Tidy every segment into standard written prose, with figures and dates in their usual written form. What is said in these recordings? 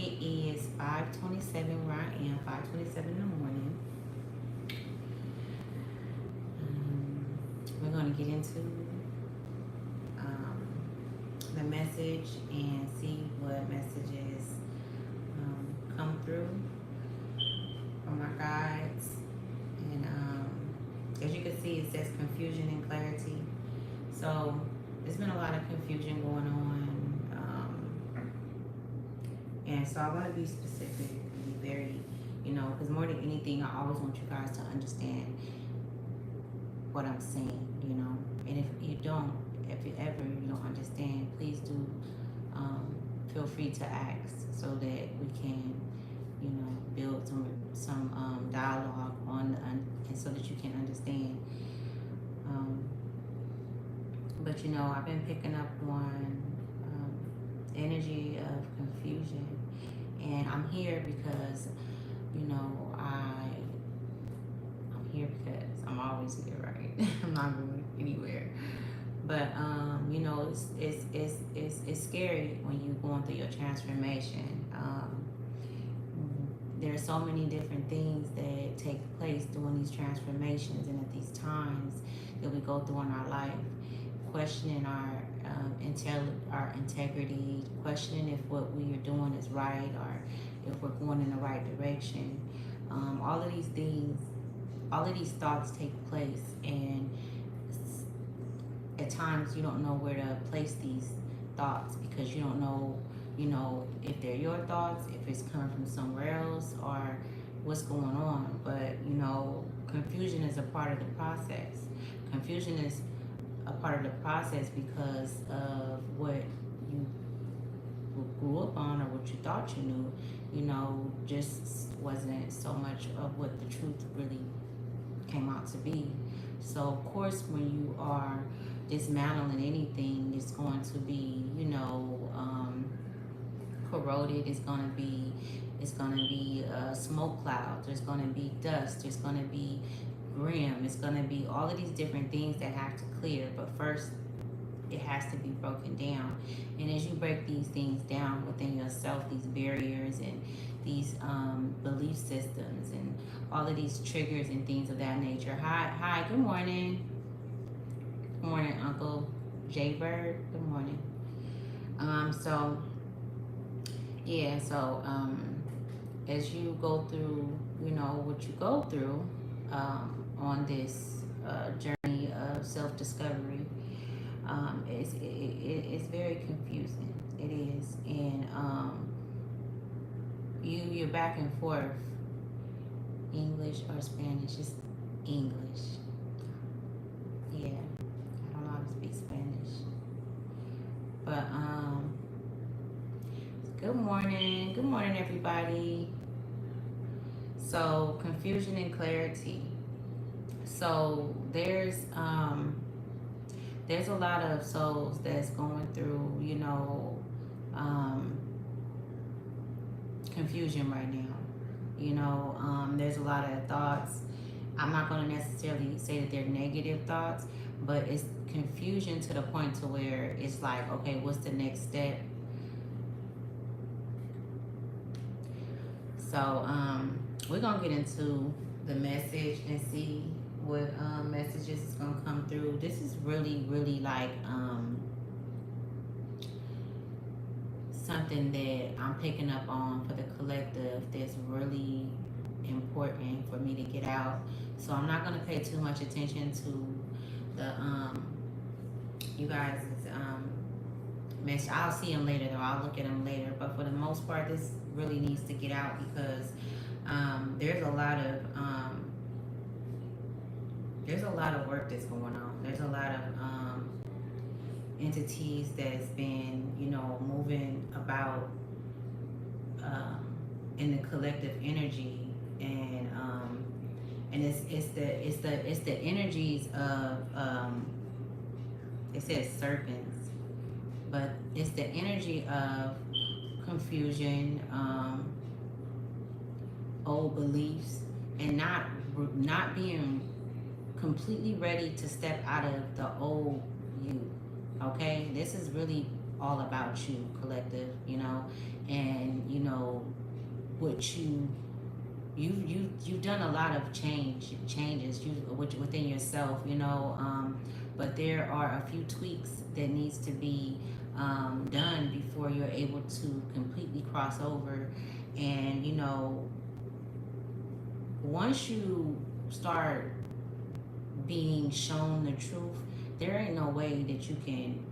It is 5:27 where I am, 5:27 in the morning. We're going to get into um, the message and see what messages come through from our guides. And as you can see, it says confusion and clarity. So there's been a lot of confusion going on. And so I want to be specific, be very, because more than anything, I always want you guys to understand what I'm saying, And if you don't, if you ever you don't understand, please do feel free to ask so that we can, build some dialogue and so that you can understand. But I've been picking up on energy of confusion, and I'm here because I'm here because I'm always here, right? I'm not going anywhere. But it's scary when you're going through your transformation. There are so many different things that take place during these transformations and at these times that we go through in our life, questioning our integrity, questioning if what we are doing is right or if we're going in the right direction. All of these things, all of these thoughts take place, and at times you don't know where to place these thoughts because you don't know, if they're your thoughts, if it's coming from somewhere else, or what's going on. But confusion is a part of the process. Confusion is a part of the process because of what you grew up on or what you thought you knew, just wasn't so much of what the truth really came out to be. So of course, when you are dismantling anything, it's going to be, corroded. It's going to be smoke clouds. There's going to be dust. There's going to be grim. It's going to be all of these different things that have to clear. But first, it has to be broken down. And as you break these things down within yourself, these barriers and these belief systems and all of these triggers and things of that nature. Hi, good morning. Good morning, Uncle Jay Bird. Good morning. As you go through, what you go through on this journey of self-discovery, it's very confusing. It is, and you're back and forth, English or Spanish. It's English. Yeah, I don't know how to speak Spanish, but good morning, everybody. So confusion and clarity. So there's a lot of souls that's going through, confusion right now. There's a lot of thoughts. I'm not going to necessarily say that they're negative thoughts, but it's confusion to the point to where it's like, okay, what's the next step? So we're going to get into the message and see what messages is going to come through. This is really, really like something that I'm picking up on for the collective that's really important for me to get out. So I'm not going to pay too much attention to the you guys' message. I'll see them later though. I'll look at them later. But for the most part, this really needs to get out because there's a lot of work that's going on. There's a lot of entities that's been, moving about in the collective energy, and it's the energies of it says serpents, but it's the energy of confusion, old beliefs, and not being completely ready to step out of the old you. Okay, this is really all about you, collective, and you know, what you've done a lot of changes within yourself, you know, but there are a few tweaks that needs to be done before you're able to completely cross over. And you know, once you start being shown the truth, there ain't no way that you can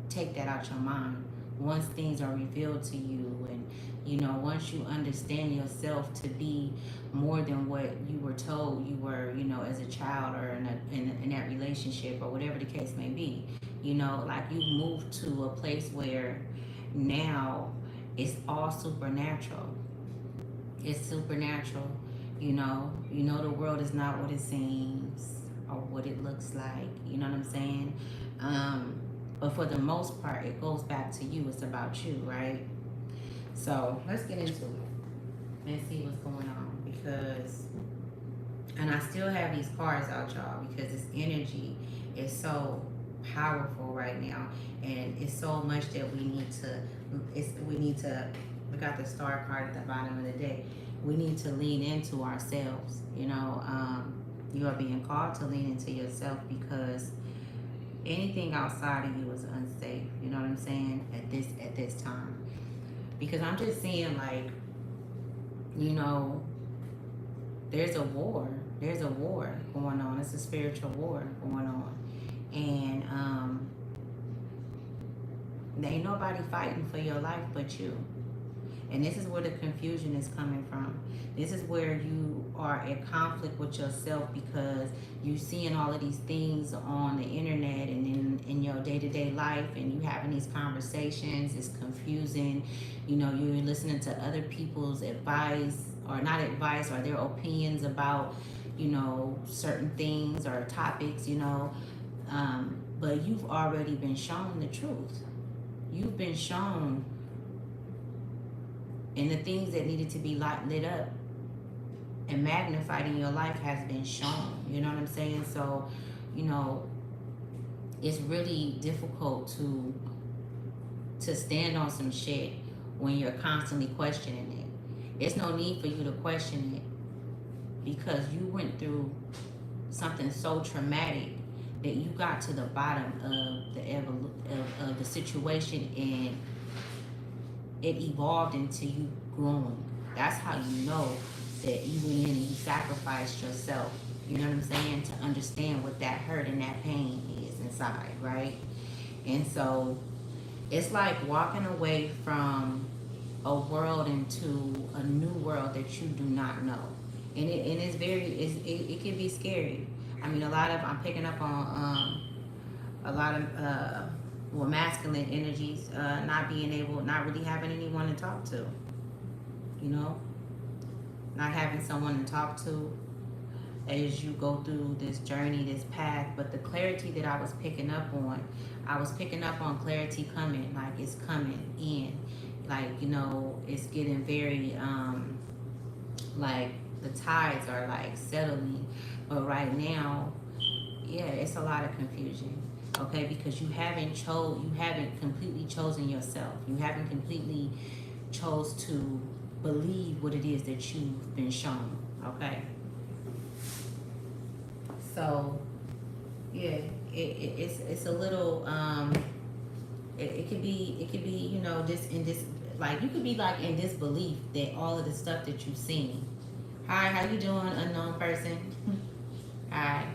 take that out your mind. Once things are revealed to you, and you know, once you understand yourself to be more than what you were told you were, you know, as a child, or in that relationship, or whatever the case may be, you know, like you moved to a place where now it's all supernatural. It's supernatural. You know the world is not what it seems or what it looks like. You know what I'm saying? But for the most part, it goes back to you. It's about you, right? So let's get into it and see what's going on, because, and I still have these cards out, y'all, because this energy is so powerful right now, and it's so much that we got the star card at the bottom of the deck. We need to lean into ourselves. You know, you are being called to lean into yourself, because anything outside of you is unsafe. You know what I'm saying? At this time, because I'm just seeing, like, you know, there's a war. There's a war going on. It's a spiritual war going on, and there ain't nobody fighting for your life but you. And this is where the confusion is coming from. This is where you are in conflict with yourself, because you seeing all of these things on the internet and in your day-to-day life, and you having these conversations. It's confusing. You know, you're listening to other people's advice, or not advice, or their opinions about, you know, certain things or topics, you know. But you've already been shown the truth. You've been shown, and the things that needed to be lit up and magnified in your life has been shown. You know what I'm saying? So, you know, it's really difficult to stand on some shit when you're constantly questioning it. It's no need for you to question it, because you went through something so traumatic that you got to the bottom of the situation, and it evolved into you growing. That's how you know that you went in and you sacrificed yourself. You know what I'm saying? To understand what that hurt and that pain is inside, right? And so it's like walking away from a world into a new world that you do not know. And it can be scary. I mean, I'm picking up on a lot of masculine energies, not really having anyone to talk to, you know, not having someone to talk to as you go through this journey, this path. But the clarity that I was picking up on clarity coming, like it's coming in, like, you know, it's getting very, like the tides are like settling. But right now, yeah, it's a lot of confusion. Okay, because you haven't completely chosen yourself. You haven't completely chose to believe what it is that you've been shown. Okay, so yeah, it's a little it could be, you know, this in this, like, you could be like in disbelief that all of the stuff that you've seen. Hi, how you doing, unknown person? Hi.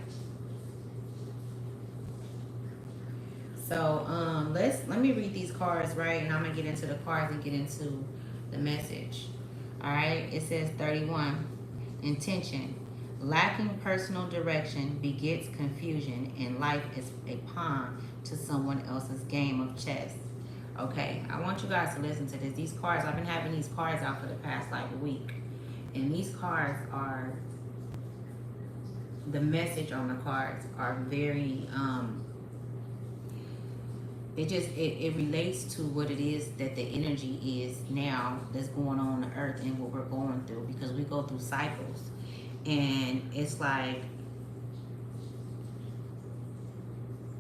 So let me read these cards, right? And I'm gonna get into the cards and get into the message. All right. It says 31. Intention. Lacking personal direction begets confusion, and life is a pawn to someone else's game of chess. Okay, I want you guys to listen to this. These cards, I've been having these cards out for the past like week, and these cards are, the message on the cards are very it relates to what it is that the energy is now that's going on the earth and what we're going through, because we go through cycles. And it's like,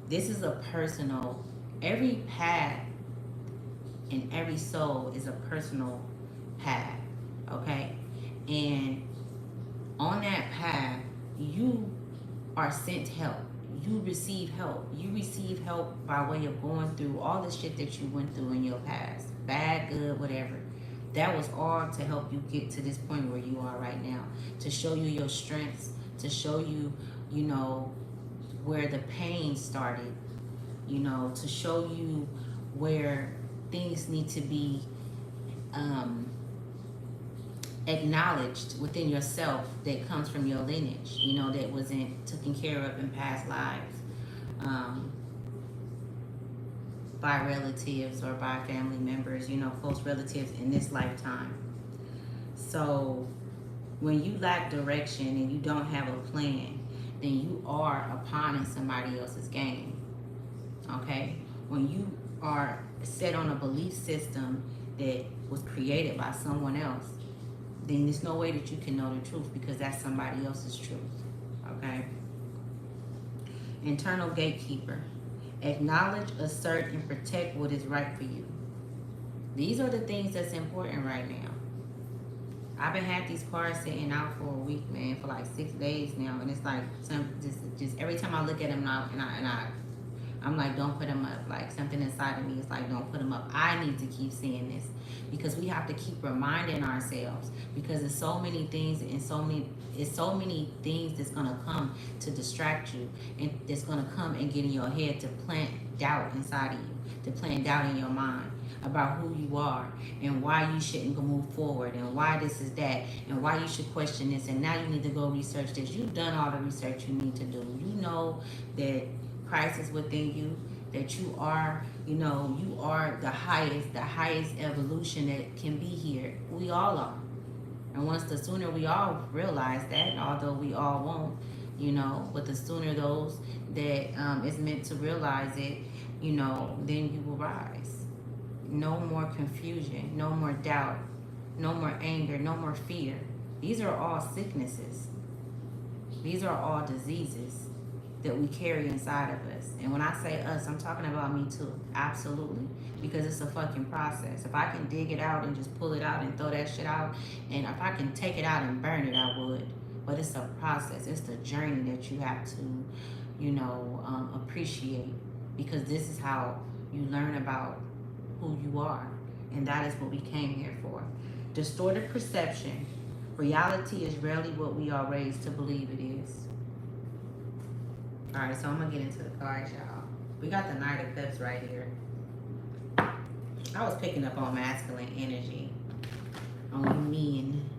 this is a personal, every path and every soul is a personal path, okay? And on that path, you are sent help. You receive help. You receive help by way of going through all the shit that you went through in your past, bad, good, whatever. That was all to help you get to this point where you are right now, to show you your strengths, to show you, you know, where the pain started, you know, to show you where things need to be acknowledged within yourself that comes from your lineage, you know, that wasn't taken care of in past lives, by relatives or by family members, you know, close relatives in this lifetime. So when you lack direction and you don't have a plan, then you are a pawn in somebody else's game. Okay? When you are set on a belief system that was created by someone else, then there's no way that you can know the truth because that's somebody else's truth. Okay? Internal gatekeeper. Acknowledge, assert, and protect what is right for you. These are the things that's important right now. I've been had these cards sitting out for a week, man, for like 6 days now, and it's like just every time I look at them now, I'm like, don't put them up. Like something inside of me is like, don't put them up. I need to keep seeing this because we have to keep reminding ourselves because there's so many things and so many things that's gonna come to distract you and that's gonna come and get in your head to plant doubt inside of you, to plant doubt in your mind about who you are and why you shouldn't go move forward and why this is that and why you should question this and now you need to go research this. You've done all the research you need to do. You know that Christ is within you, that you are, you know, you are the highest evolution that can be here. We all are. And once the sooner we all realize that, although we all won't, you know, but the sooner those that is meant to realize it, you know, then you will rise. No more confusion, no more doubt, no more anger, no more fear. These are all sicknesses. These are all diseases that we carry inside of us. And when I say us, I'm talking about me too. Absolutely. Because it's a fucking process. If I can dig it out and just pull it out and throw that shit out, and if I can take it out and burn it, I would. But it's a process. It's the journey that you have to, you know, appreciate. Because this is how you learn about who you are. And that is what we came here for. Distorted perception. Reality is rarely what we are raised to believe it is. All right, so I'm gonna get into the cards, y'all. We got the Knight of Cups right here. I was picking up on masculine energy, on you men,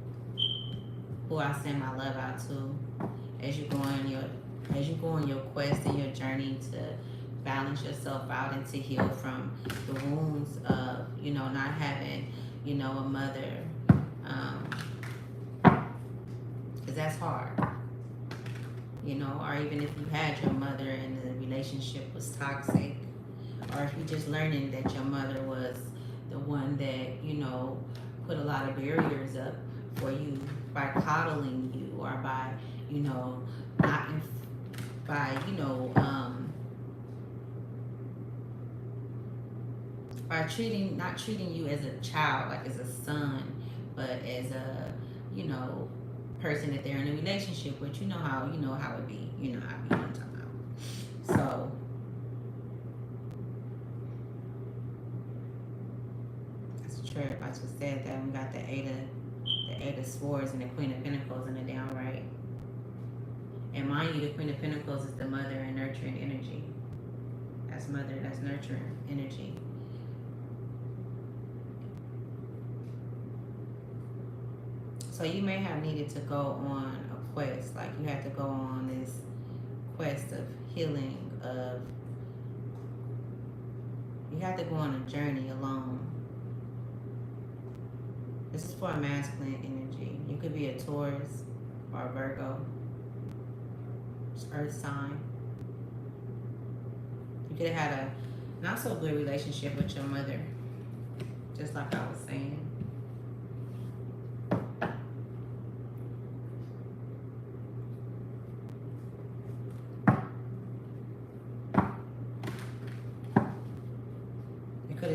who I send my love out to, as you go on your quest and your journey to balance yourself out and to heal from the wounds of, you know, not having, you know, a mother, because that's hard. You know, or even if you had your mother and the relationship was toxic, or if you're just learning that your mother was the one that, you know, put a lot of barriers up for you by coddling you or by, you know, not by, you know, by not treating you as a child, like as a son, but as a, you know, person that they're in a relationship with. You know how it be. You know how it be. I'm talking about. So that's a trip. I just said that we got the Eight of Swords and the Queen of Pentacles in the downright. And mind you, the Queen of Pentacles is the mother and nurturing energy. That's mother. That's nurturing energy. So you may have needed to go on a quest, like you had to go on this quest of healing, you have to go on a journey alone. This is for a masculine energy. You could be a Taurus or a Virgo, earth sign. You could have had a not so good relationship with your mother, just like I was saying.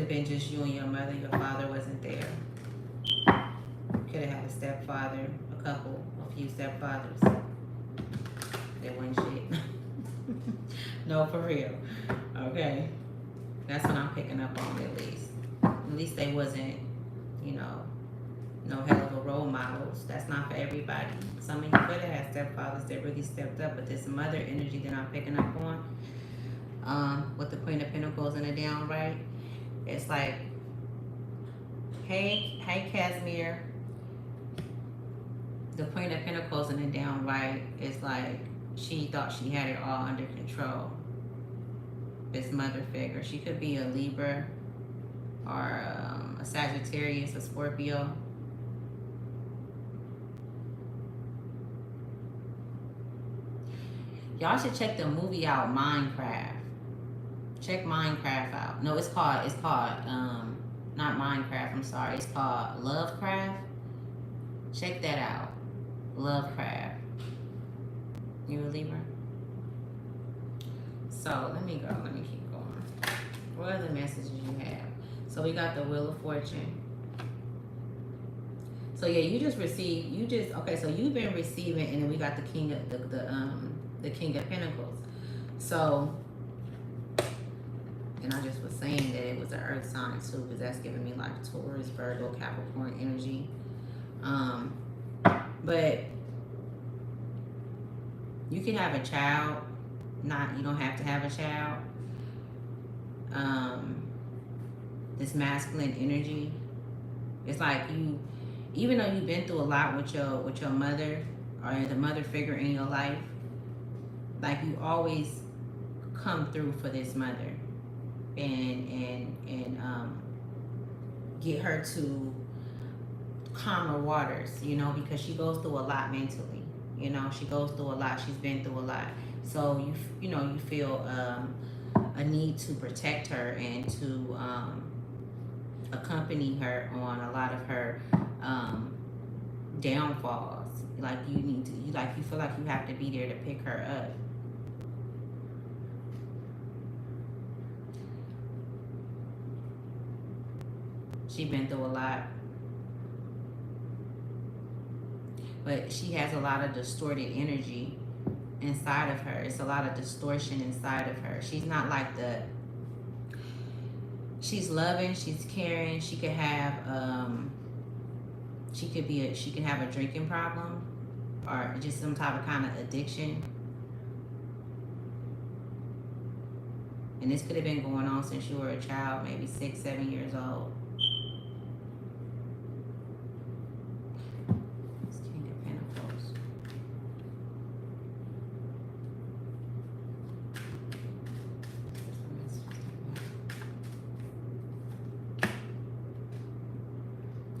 have been just you and your mother. Your father wasn't there. Could have had a stepfather, a few stepfathers. They weren't shit. No, for real. Okay. That's what I'm picking up on, at least. At least they wasn't, you know, no hell of a role models. That's not for everybody. Some of you could have had stepfathers that really stepped up, but this mother energy that I'm picking up on, with the Queen of Pentacles and the downright, it's like, hey, Casimir. The Queen of Pentacles and the downright is like, she thought she had it all under control. This mother figure. She could be a Libra or a Sagittarius, a Scorpio. Y'all should check the movie out, Minecraft. Check Minecraft out. No, it's called not Minecraft, I'm sorry. It's called Lovecraft. Check that out. Lovecraft. You a Libra? So let me keep going. What other messages you have? So we got the Wheel of Fortune. So yeah, okay, so you've been receiving, and then we got the King of the King of Pentacles. So, and I just was saying that it was an earth sign too, because that's giving me like Taurus, Virgo, Capricorn energy. But you can have a child. You don't have to have a child. This masculine energy, it's like you, even though you've been through a lot with your mother or the mother figure in your life, like you always come through for this mother and get her to calmer waters, you know, because she goes through a lot mentally. You know, she goes through a lot. She's been through a lot. So you feel a need to protect her and to accompany her on a lot of her downfalls. Like you feel like you have to be there to pick her up. She's been through a lot. But she has a lot of distorted energy inside of her. It's a lot of distortion inside of her. She's not like she's loving, she's caring. She could have she could have a drinking problem or just some type of kind of addiction. And this could have been going on since you were a child, maybe 6, 7 years old.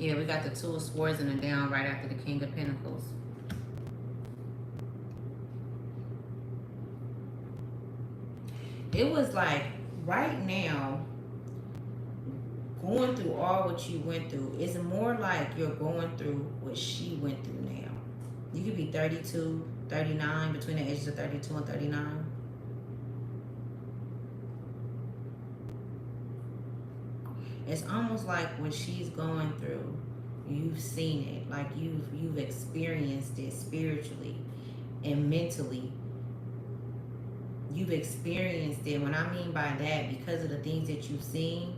Yeah, we got the Two of Swords and the down right after the King of Pentacles. It was like, right now, going through all what you went through, it's more like you're going through what she went through now. You could be 32, 39, between the ages of 32 and 39. It's almost like what she's going through, you've seen it, like you've experienced it spiritually and mentally. You've experienced it. What I mean by that, because of the things that you've seen,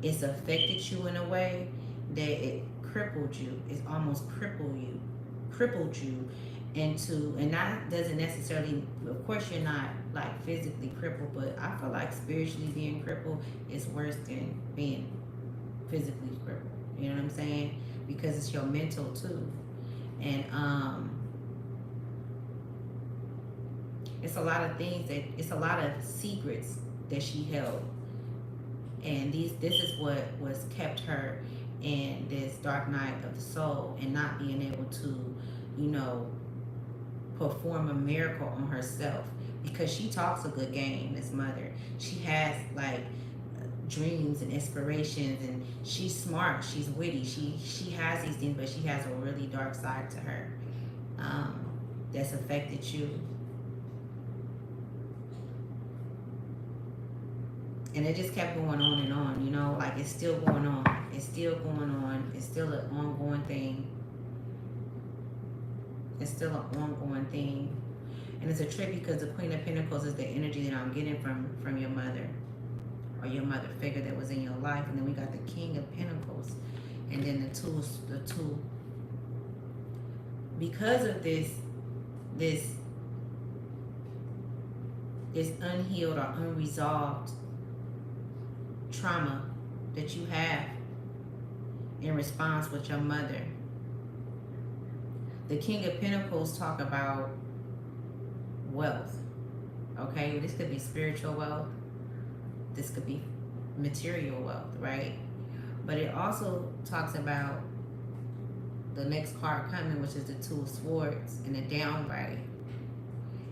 it's affected you in a way that it crippled you. It's almost crippled you into, and that doesn't necessarily, of course you're not like physically crippled, but I feel like spiritually being crippled is worse than being physically crippled. You know what I'm saying? Because it's your mental too. And it's a lot of things it's a lot of secrets that she held. And this is what was kept her in this dark night of the soul, and not being able to, you know, perform a miracle on herself, because she talks a good game, this mother. She has like dreams and inspirations, and she's smart, she's witty, she has these things, but she has a really dark side to her that's affected you. And it just kept going on and on, you know, like it's still going on. It's still going on. It's still an ongoing thing. It's still an ongoing thing. And it's a trip because the Queen of Pentacles is the energy that I'm getting from your mother or your mother figure that was in your life. And then we got the King of Pentacles. And then the two. Because of this unhealed or unresolved trauma that you have in response with your mother. The King of Pentacles talk about wealth. Okay, this could be spiritual wealth. This could be material wealth, right? But it also talks about the next card coming, which is the Two of Swords and the downright.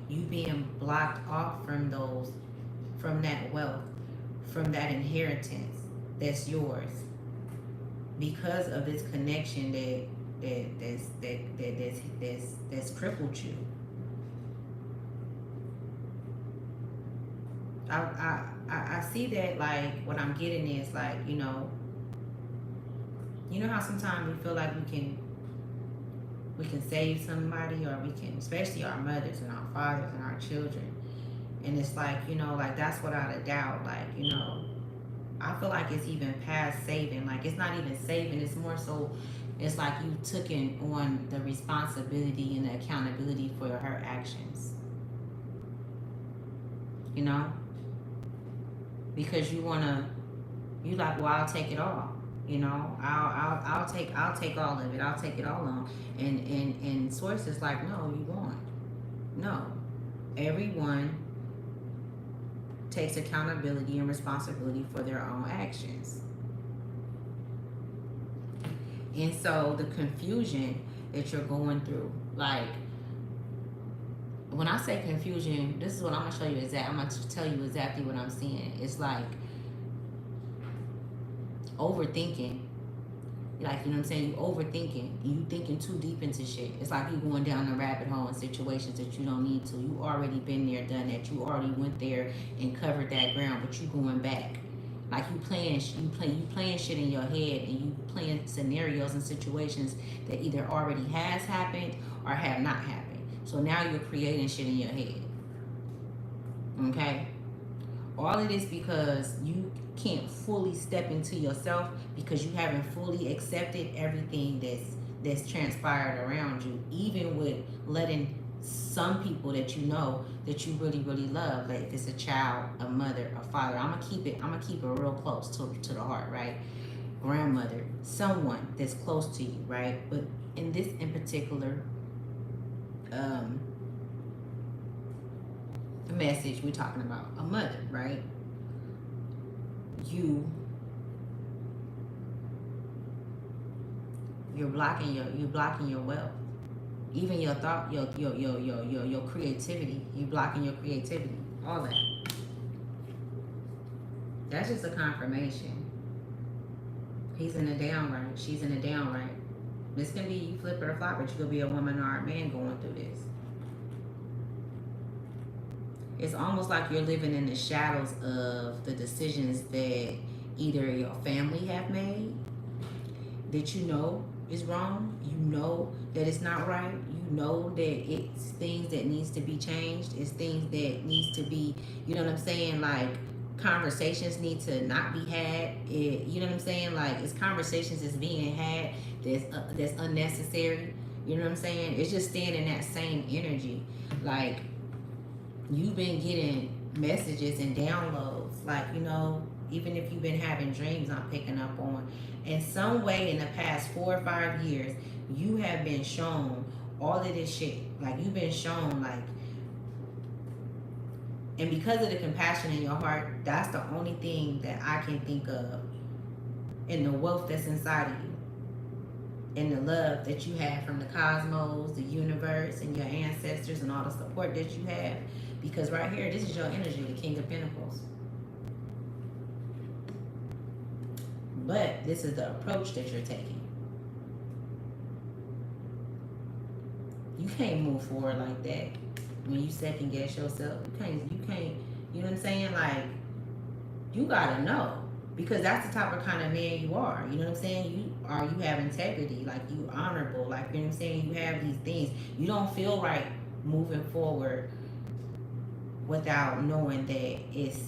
You being blocked off from that wealth, from that inheritance that's yours, because of this connection that's crippled you. I see that, like, what I'm getting is, like, you know how sometimes we feel like we can save somebody, or we can, especially our mothers and our fathers and our children. And it's like, you know, like, that's without a doubt, like, you know, I feel like it's even past saving. Like, it's not even saving, it's more so, it's like you took on the responsibility and the accountability for her actions. You know? Because you like, well, I'll take it all. You know, I'll take all of it. I'll take it all on. And Source is like, no, you won't. No. Everyone takes accountability and responsibility for their own actions. And so the confusion that you're going through, like, when I say confusion, this is what I'm gonna show you I'm gonna tell you exactly what I'm seeing. It's like overthinking. Like, you know what I'm saying? You overthinking. You thinking too deep into shit. It's like you going down a rabbit hole in situations that you don't need to. You already been there, done that. You already went there and covered that ground, but you going back. Like, you playing shit in your head, and you playing scenarios and situations that either already has happened or have not happened. So now you're creating shit in your head. Okay? All of this because you can't fully step into yourself, because you haven't fully accepted everything that's transpired around you, even with letting some people that you know that you really, really love, like if it's a child, a mother, a father, I'm gonna keep it real close to the heart, right? Grandmother, someone that's close to you, right? But in this in particular message, we're talking about a mother, right? You're blocking your wealth, even your thought, your creativity. You're blocking your creativity, all that. That's just a confirmation. He's in a downright, she's in a downright. This can be you flip it or flop, but you could be a woman or a man going through this. It's almost like you're living in the shadows of the decisions that either your family have made, that you know is wrong, you know that it's not right, you know that it's things that needs to be changed, it's things that needs to be, you know what I'm saying, like conversations need to not be had, you know what I'm saying, like it's conversations that's being had that's unnecessary, you know what I'm saying. It's just staying in that same energy. Like, you've been getting messages and downloads, like, you know, even if you've been having dreams, I'm picking up on, in some way in the past 4 or 5 years, you have been shown all of this shit. Like, you've been shown, like, and because of the compassion in your heart, that's the only thing that I can think of, and the wealth that's inside of you, and the love that you have from the cosmos, the universe, and your ancestors, and all the support that you have. Because right here, this is your energy, the King of Pentacles. But this is the approach that you're taking. You can't move forward like that when you second guess yourself. You can't, you know what I'm saying? Like, You gotta know, because that's the type of kind of man you are. You know what I'm saying? You have integrity, like you honorable, like you know what I'm saying. You have these things. You don't feel right moving forward without knowing that it's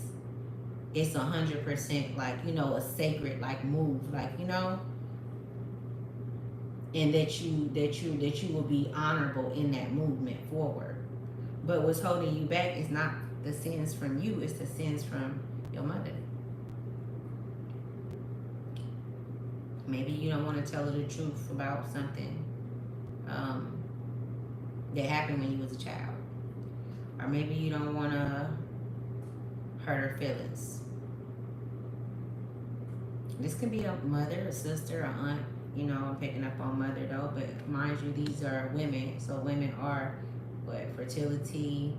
100% like, you know, a sacred like move, like, you know, and that you will be honorable in that movement forward. But what's holding you back is not the sins from you, it's the sins from your mother. Maybe you don't want to tell her the truth about something um, that happened when you was a child, or maybe you don't want to hurt her feelings. This can be a mother, a sister, a aunt. You know, I'm picking up on mother though, but mind you, these are women. So women are what, fertility.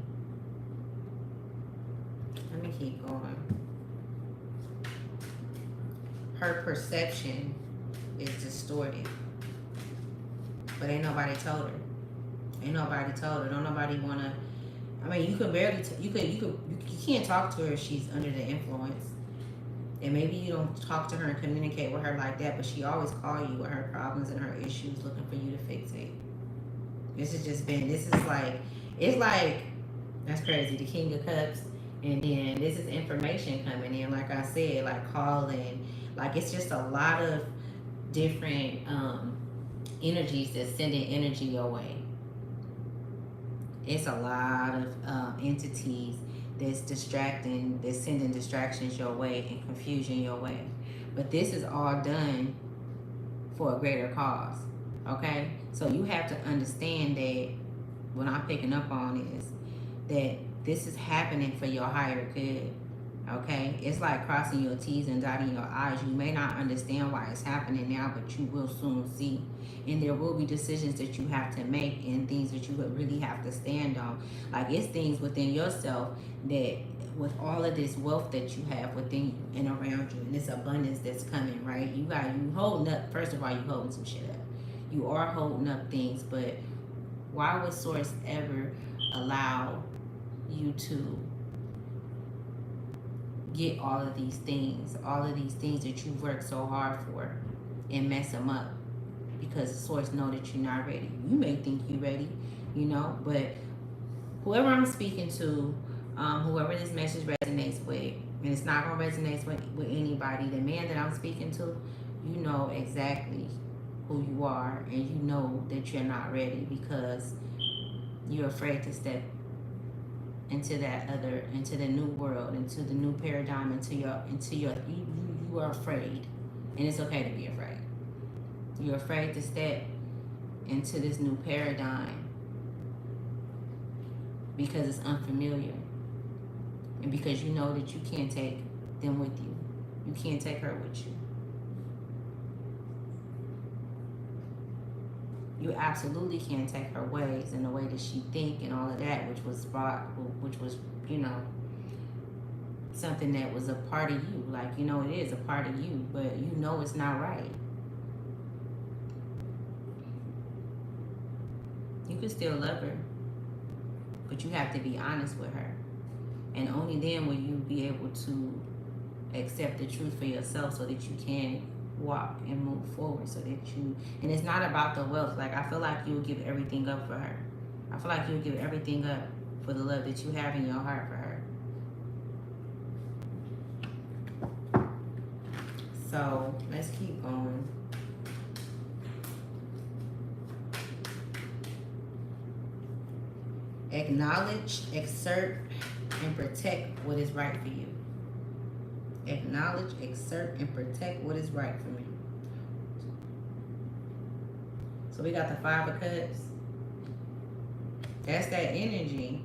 Let me keep going. Her perception is distorted, but ain't nobody told her. Ain't nobody told her. Don't nobody wanna. I mean, you can barely. You can't talk to her if she's under the influence. And maybe you don't talk to her and communicate with her like that, but she always call you with her problems and her issues, looking for you to fix it. This is like, it's like, that's crazy. The King of Cups, and then this is information coming in. Like I said, like calling, like it's just a lot of different energies that's sending energy your way. It's a lot of entities that's distracting, that's sending distractions your way and confusion your way. But this is all done for a greater cause. Okay? So you have to understand that what I'm picking up on is that this is happening for your higher good. Okay? It's like crossing your T's and dotting your I's. You may not understand why it's happening now, but you will soon see. And there will be decisions that you have to make and things that you would really have to stand on. Like it's things within yourself that with all of this wealth that you have within you and around you and this abundance that's coming, right? You holding up, first of all, you holding some shit up. You are holding up things, but why would Source ever allow you to get all of these things that you've worked so hard for, and mess them up? Because the Source know that you're not ready. You may think you're ready, you know, but whoever I'm speaking to, whoever this message resonates with, and it's not gonna resonate with anybody, the man that I'm speaking to, you know exactly who you are, and you know that you're not ready because you're afraid to step into into the new world, into the new paradigm, you are afraid, and it's okay to be afraid. You're afraid to step into this new paradigm because it's unfamiliar, and because you know that you can't take them with you. You can't take her with you. You absolutely can't take her ways and the way that she think and all of that, which was, you know, something that was a part of you. Like, you know, it is a part of you, but you know it's not right. You can still love her, but you have to be honest with her. And only then will you be able to accept the truth for yourself so that you can walk and move forward, so that you, and it's not about the wealth. Like, I feel like you'll give everything up for her. I feel like you'll give everything up for the love that you have in your heart for her. So let's keep going. Acknowledge, exert, and protect what is right for you. Acknowledge, exert, and protect what is right for me. So we got the Five of Cups. That's that energy.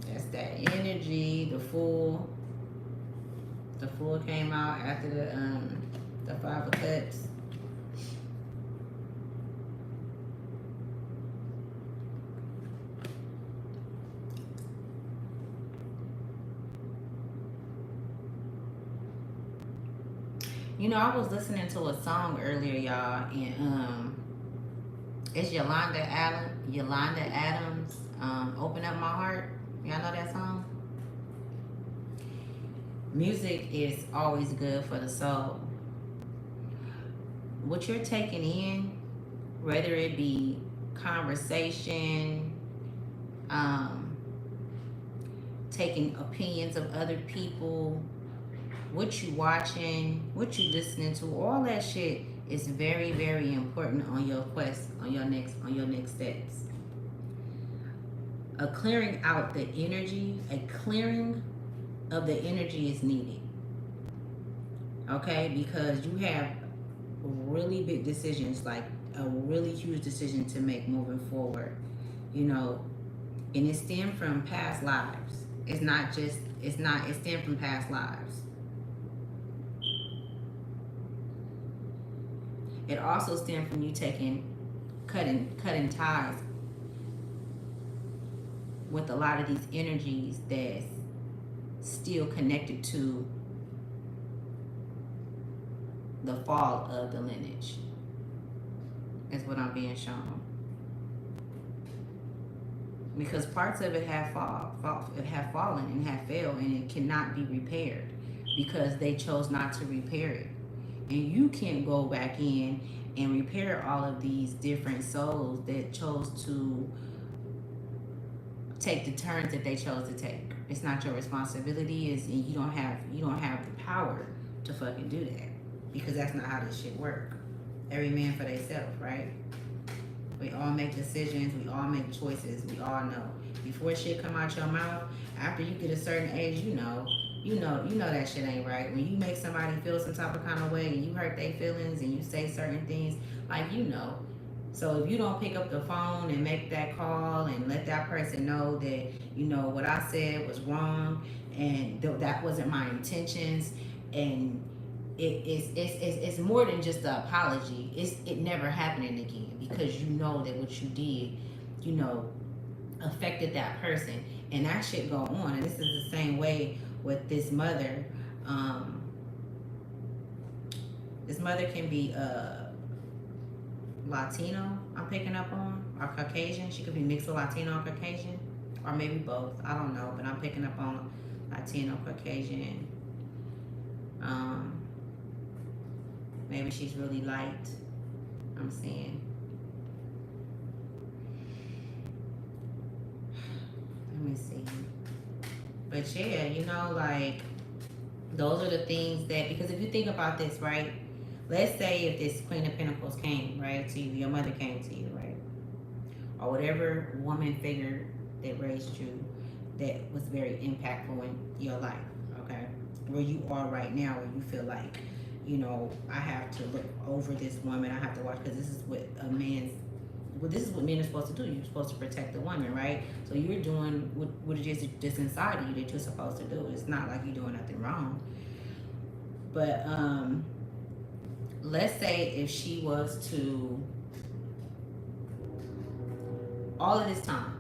That's that energy. The Fool. The Fool came out after the Five of Cups. You know, I was listening to a song earlier, y'all, and It's Yolanda Adams. Open Up My Heart. Y'all know that song? Music is always good for the soul. What you're taking in, whether it be conversation, um, taking opinions of other people, what you watching, what you listening to, all that shit is very, very important on your quest, on your next steps. A clearing out the energy, a clearing of the energy is needed. Okay, because you have really big decisions, like a really huge decision to make moving forward. You know, and it stemmed from past lives. It stemmed from past lives. It also stemmed from you cutting ties with a lot of these energies that's still connected to the fall of the lineage, is what I'm being shown. Because parts of it have fallen and have failed, and it cannot be repaired because they chose not to repair it. And you can't go back in and repair all of these different souls that chose to take the turns that they chose to take. It's not your responsibility, and you don't have the power to fucking do that, because that's not how this shit work. Every man for themselves, right? We all make decisions, we all make choices, we all know. Before shit come out your mouth, after you get a certain age, you know that shit ain't right. When you make somebody feel some type of kind of way and you hurt their feelings and you say certain things, like, you know. So if you don't pick up the phone and make that call and let that person know that, you know, what I said was wrong and that wasn't my intentions, and it's more than just the apology. It never happening again, because you know that what you did, you know, affected that person, and that shit go on. And this is the same way with this mother. This mother can be Latino, I'm picking up on, or Caucasian. She could be mixed with Latino or Caucasian, or maybe both. I don't know, but I'm picking up on Latino, Caucasian. Maybe she's really light. I'm seeing. Let me see. But yeah, you know, like, those are the things that, because if you think about this, right? Let's say if this Queen of Pentacles came, right, to you, your mother came to you, right? Or whatever woman figure that raised you that was very impactful in your life, okay? Where you are right now, where you feel like, you know, I have to look over this woman, I have to watch, because this is what a man's, well, this is what men are supposed to do. You're supposed to protect the woman, right? So you're doing what it is just inside of you that you're supposed to do. It's not like you're doing nothing wrong. But let's say if she was to, all of this time,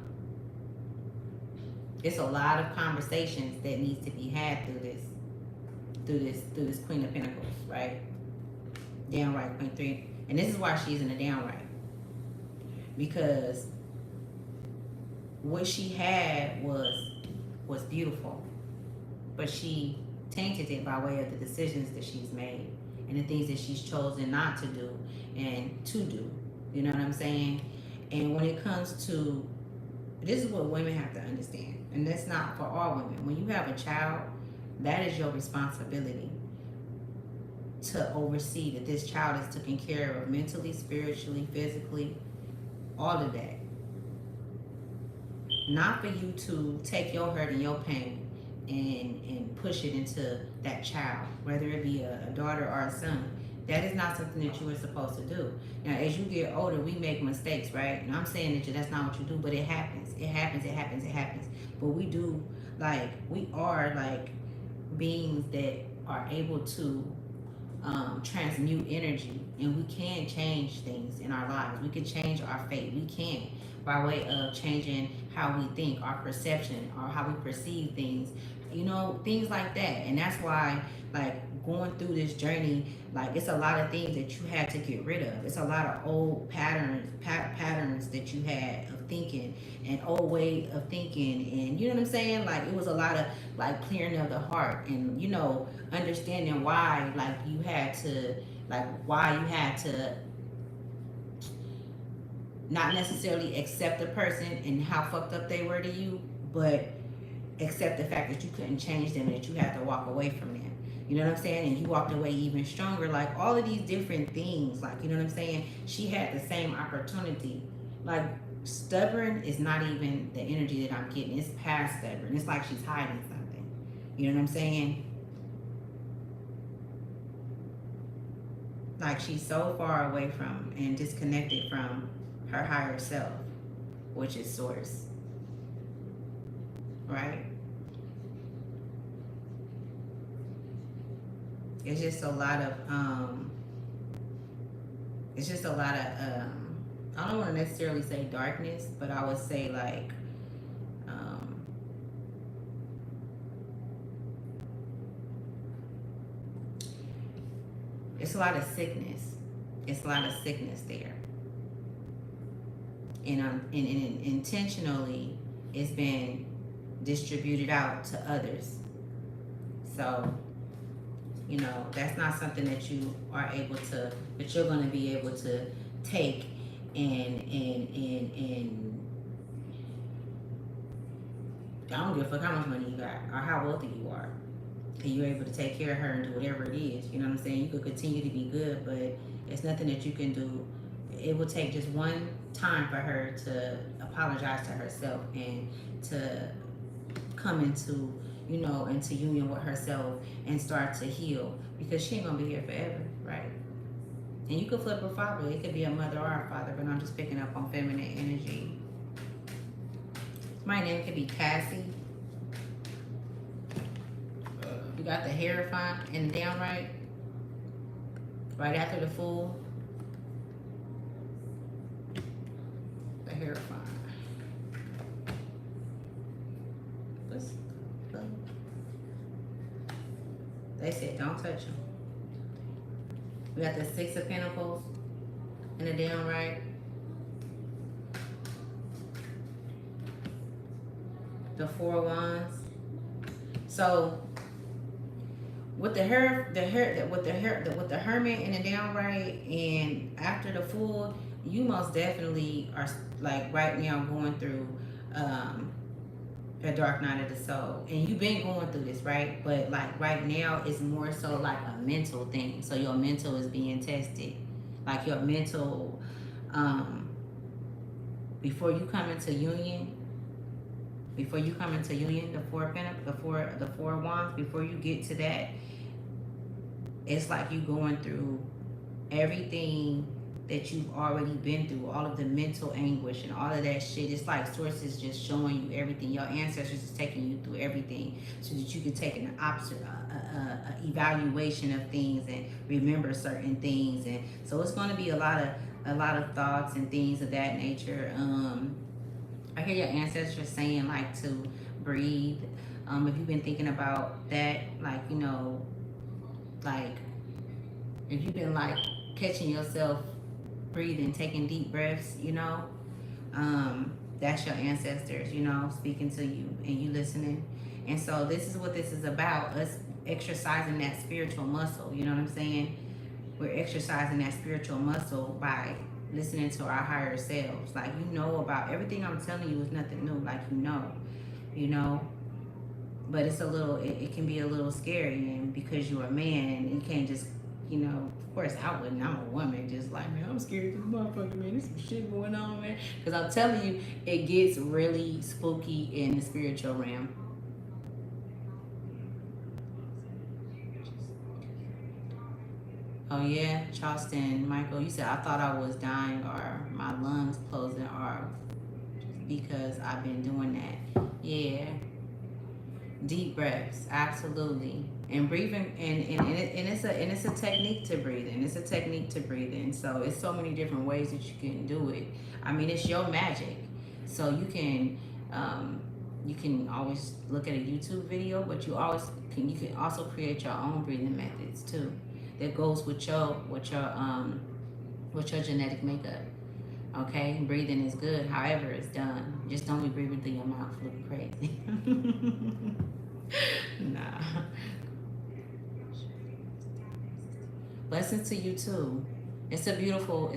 it's a lot of conversations that needs to be had through this Queen of Pentacles, right? Downright Queen 3. And this is why she's in the downright. Because what she had was beautiful, but she tainted it by way of the decisions that she's made and the things that she's chosen not to do and to do. You know what I'm saying? And when it comes to, this is what women have to understand, and that's not for all women. When you have a child, that is your responsibility to oversee that this child is taken care of mentally, spiritually, physically, all of that. Not for you to take your hurt and your pain and push it into that child, whether it be a daughter or a son. That is not something that you are supposed to do. Now, as you get older, we make mistakes, right? And I'm saying that that's not what you do, but it happens. It happens. But we do, like, we are like beings that are able to transmute energy, and we can change things in our lives. We can change our fate. We can, by way of changing how we think, our perception, or how we perceive things you know, things like that. And that's why, like, going through this journey, like, it's a lot of things that you had to get rid of. It's a lot of old patterns that you had of thinking, and old way of thinking, and you know what I'm saying. Like, it was a lot of, like, clearing of the heart, and you know, understanding why, like, you had to, like, why you had to not necessarily accept the person and how fucked up they were to you, but accept the fact that you couldn't change them, that you had to walk away from them. You know what I'm saying? And you walked away even stronger. Like, all of these different things, like, you know what I'm saying? She had the same opportunity. Like, stubborn is not even the energy that I'm getting. It's past stubborn. It's like she's hiding something. You know what I'm saying? Like, she's so far away from and disconnected from her higher self, which is source. Right? It's just a lot of I don't want to necessarily say darkness, but I would say, like, it's a lot of sickness. It's a lot of sickness there. And intentionally, it's been distributed out to others. So, you know, that's not something that you are able to, that you're going to be able to take and I don't give a fuck how much money you got or how wealthy you are. And you're able to take care of her and do whatever it is. You know what I'm saying? You could continue to be good, but it's nothing that you can do. It will take just one time for her to apologize to herself and to come into, you know, into union with herself and start to heal, because she ain't gonna be here forever, right? And you could flip a father. It could be a mother or a father, but I'm just picking up on feminine energy. My name could be Cassie. You got the Hierophant in the downright, right after the Fool. The Hierophant. They said don't touch him. We got the Six of Pentacles in the downright. The Four of Wands. So with the Hermit in the downright and after the Fool, you most definitely are, like, right now going through a dark night of the soul, and you've been going through this, right? But, like, right now it's more so like a mental thing. So your mental is being tested, like your mental, before you come into union, the Four of Pentacles, the Four of Wands, before you get to that, it's like you going through everything that you've already been through, all of the mental anguish and all of that shit. It's like sources just showing you everything. Your ancestors is taking you through everything so that you can take an evaluation of things and remember certain things. And so it's going to be a lot of thoughts and things of that nature. I hear your ancestors saying, like, to breathe. If you've been thinking about that, like, you know, like, if you've been, like, catching yourself breathing, taking deep breaths, you know, that's your ancestors, you know, speaking to you and you listening. And so this is what this is about, us exercising that spiritual muscle, you know what I'm saying? We're exercising that spiritual muscle by listening to our higher selves. Like, you know, about everything I'm telling you is nothing new, like, you know, but it's a little, it can be a little scary, and because you're a man and you can't just, you know, of course I wouldn't, I'm a woman, just like, man, I'm scared of this motherfucker, man, there's some shit going on, man. Because I'm telling you, it gets really spooky in the spiritual realm. Oh yeah, Charleston, Michael, you said, I thought I was dying or my lungs closing, or because I've been doing that. Yeah. Deep breaths, absolutely. And breathing, and it's a technique to breathe in. It's a technique to breathe in. So it's so many different ways that you can do it. I mean, it's your magic. So you can You can always look at a YouTube video, but you can also create your own breathing methods too. That goes with your genetic makeup. Okay, breathing is good. However, it's done. Just don't be breathing through your mouth looking crazy. Nah. Blessings to you too. It's a beautiful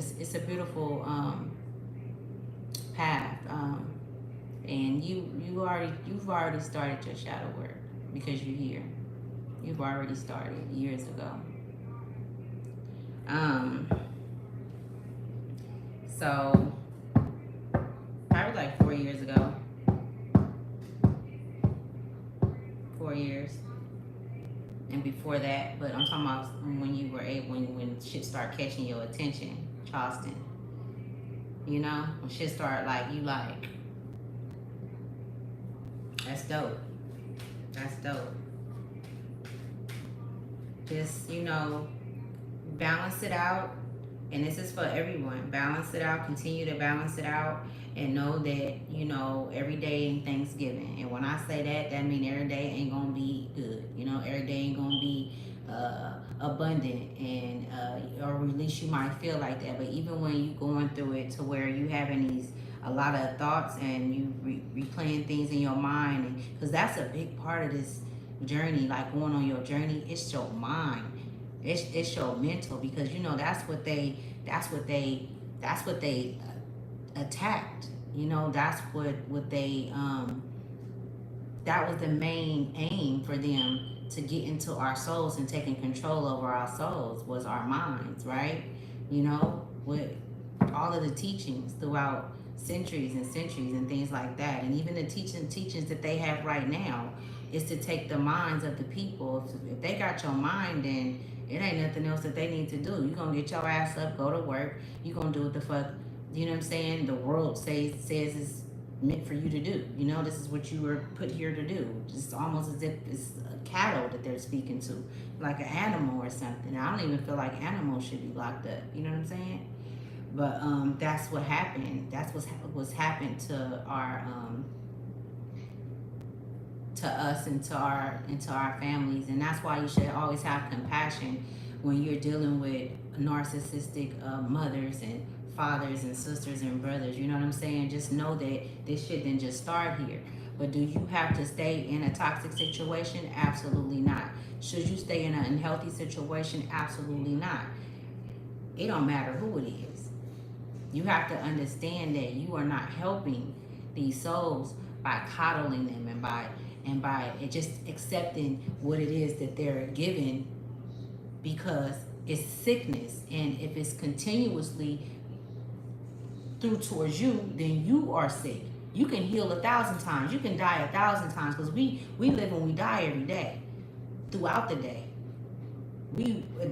path. And you've already started your shadow work because you're here. You've already started years ago. Um, so probably like 4 years ago. 4 years. And before that, but I'm talking about when you were able, when shit started catching your attention, Charleston. You know, when shit started like you like, that's dope. That's dope. Just, balance it out. And this is for everyone. Balance it out. Continue to balance it out. And know that, every day ain't Thanksgiving. And when I say that, that means every day ain't going to be good. Every day ain't going to be abundant. And or at least you might feel like that. But even when you going through it to where you having a lot of thoughts and you replaying things in your mind. Because that's a big part of this journey, like going on your journey. It's your mind. It's your mental, because that's what they attacked. That's what they that was the main aim for them, to get into our souls and taking control over our souls, was our minds, right? With all of the teachings throughout centuries and centuries and things like that, and even the teachings that they have right now, is to take the minds of the people. If they got your mind, then it ain't nothing else that they need to do. You're gonna get your ass up, go to work. You're gonna do what the fuck, you know what I'm saying, the world says is meant for you to do. This is what you were put here to do. Just almost as if it's a cattle that they're speaking to, like an animal or something. I don't even feel like animals should be locked up. You know what I'm saying? But that's what happened. That's what's happened to our to us and to our families. And that's why you should always have compassion when you're dealing with narcissistic mothers and fathers and sisters and brothers. You know what I'm saying? Just know that this shit didn't just start here. But do you have to stay in a toxic situation? Absolutely not. Should you stay in an unhealthy situation? Absolutely not. It don't matter who it is. You have to understand that you are not helping these souls by coddling them and by just accepting what it is that they're given, because it's sickness. And if it's continuously through towards you, then you are sick. You can heal 1,000 times. You can die 1,000 times, because we live and we die every day, throughout the day.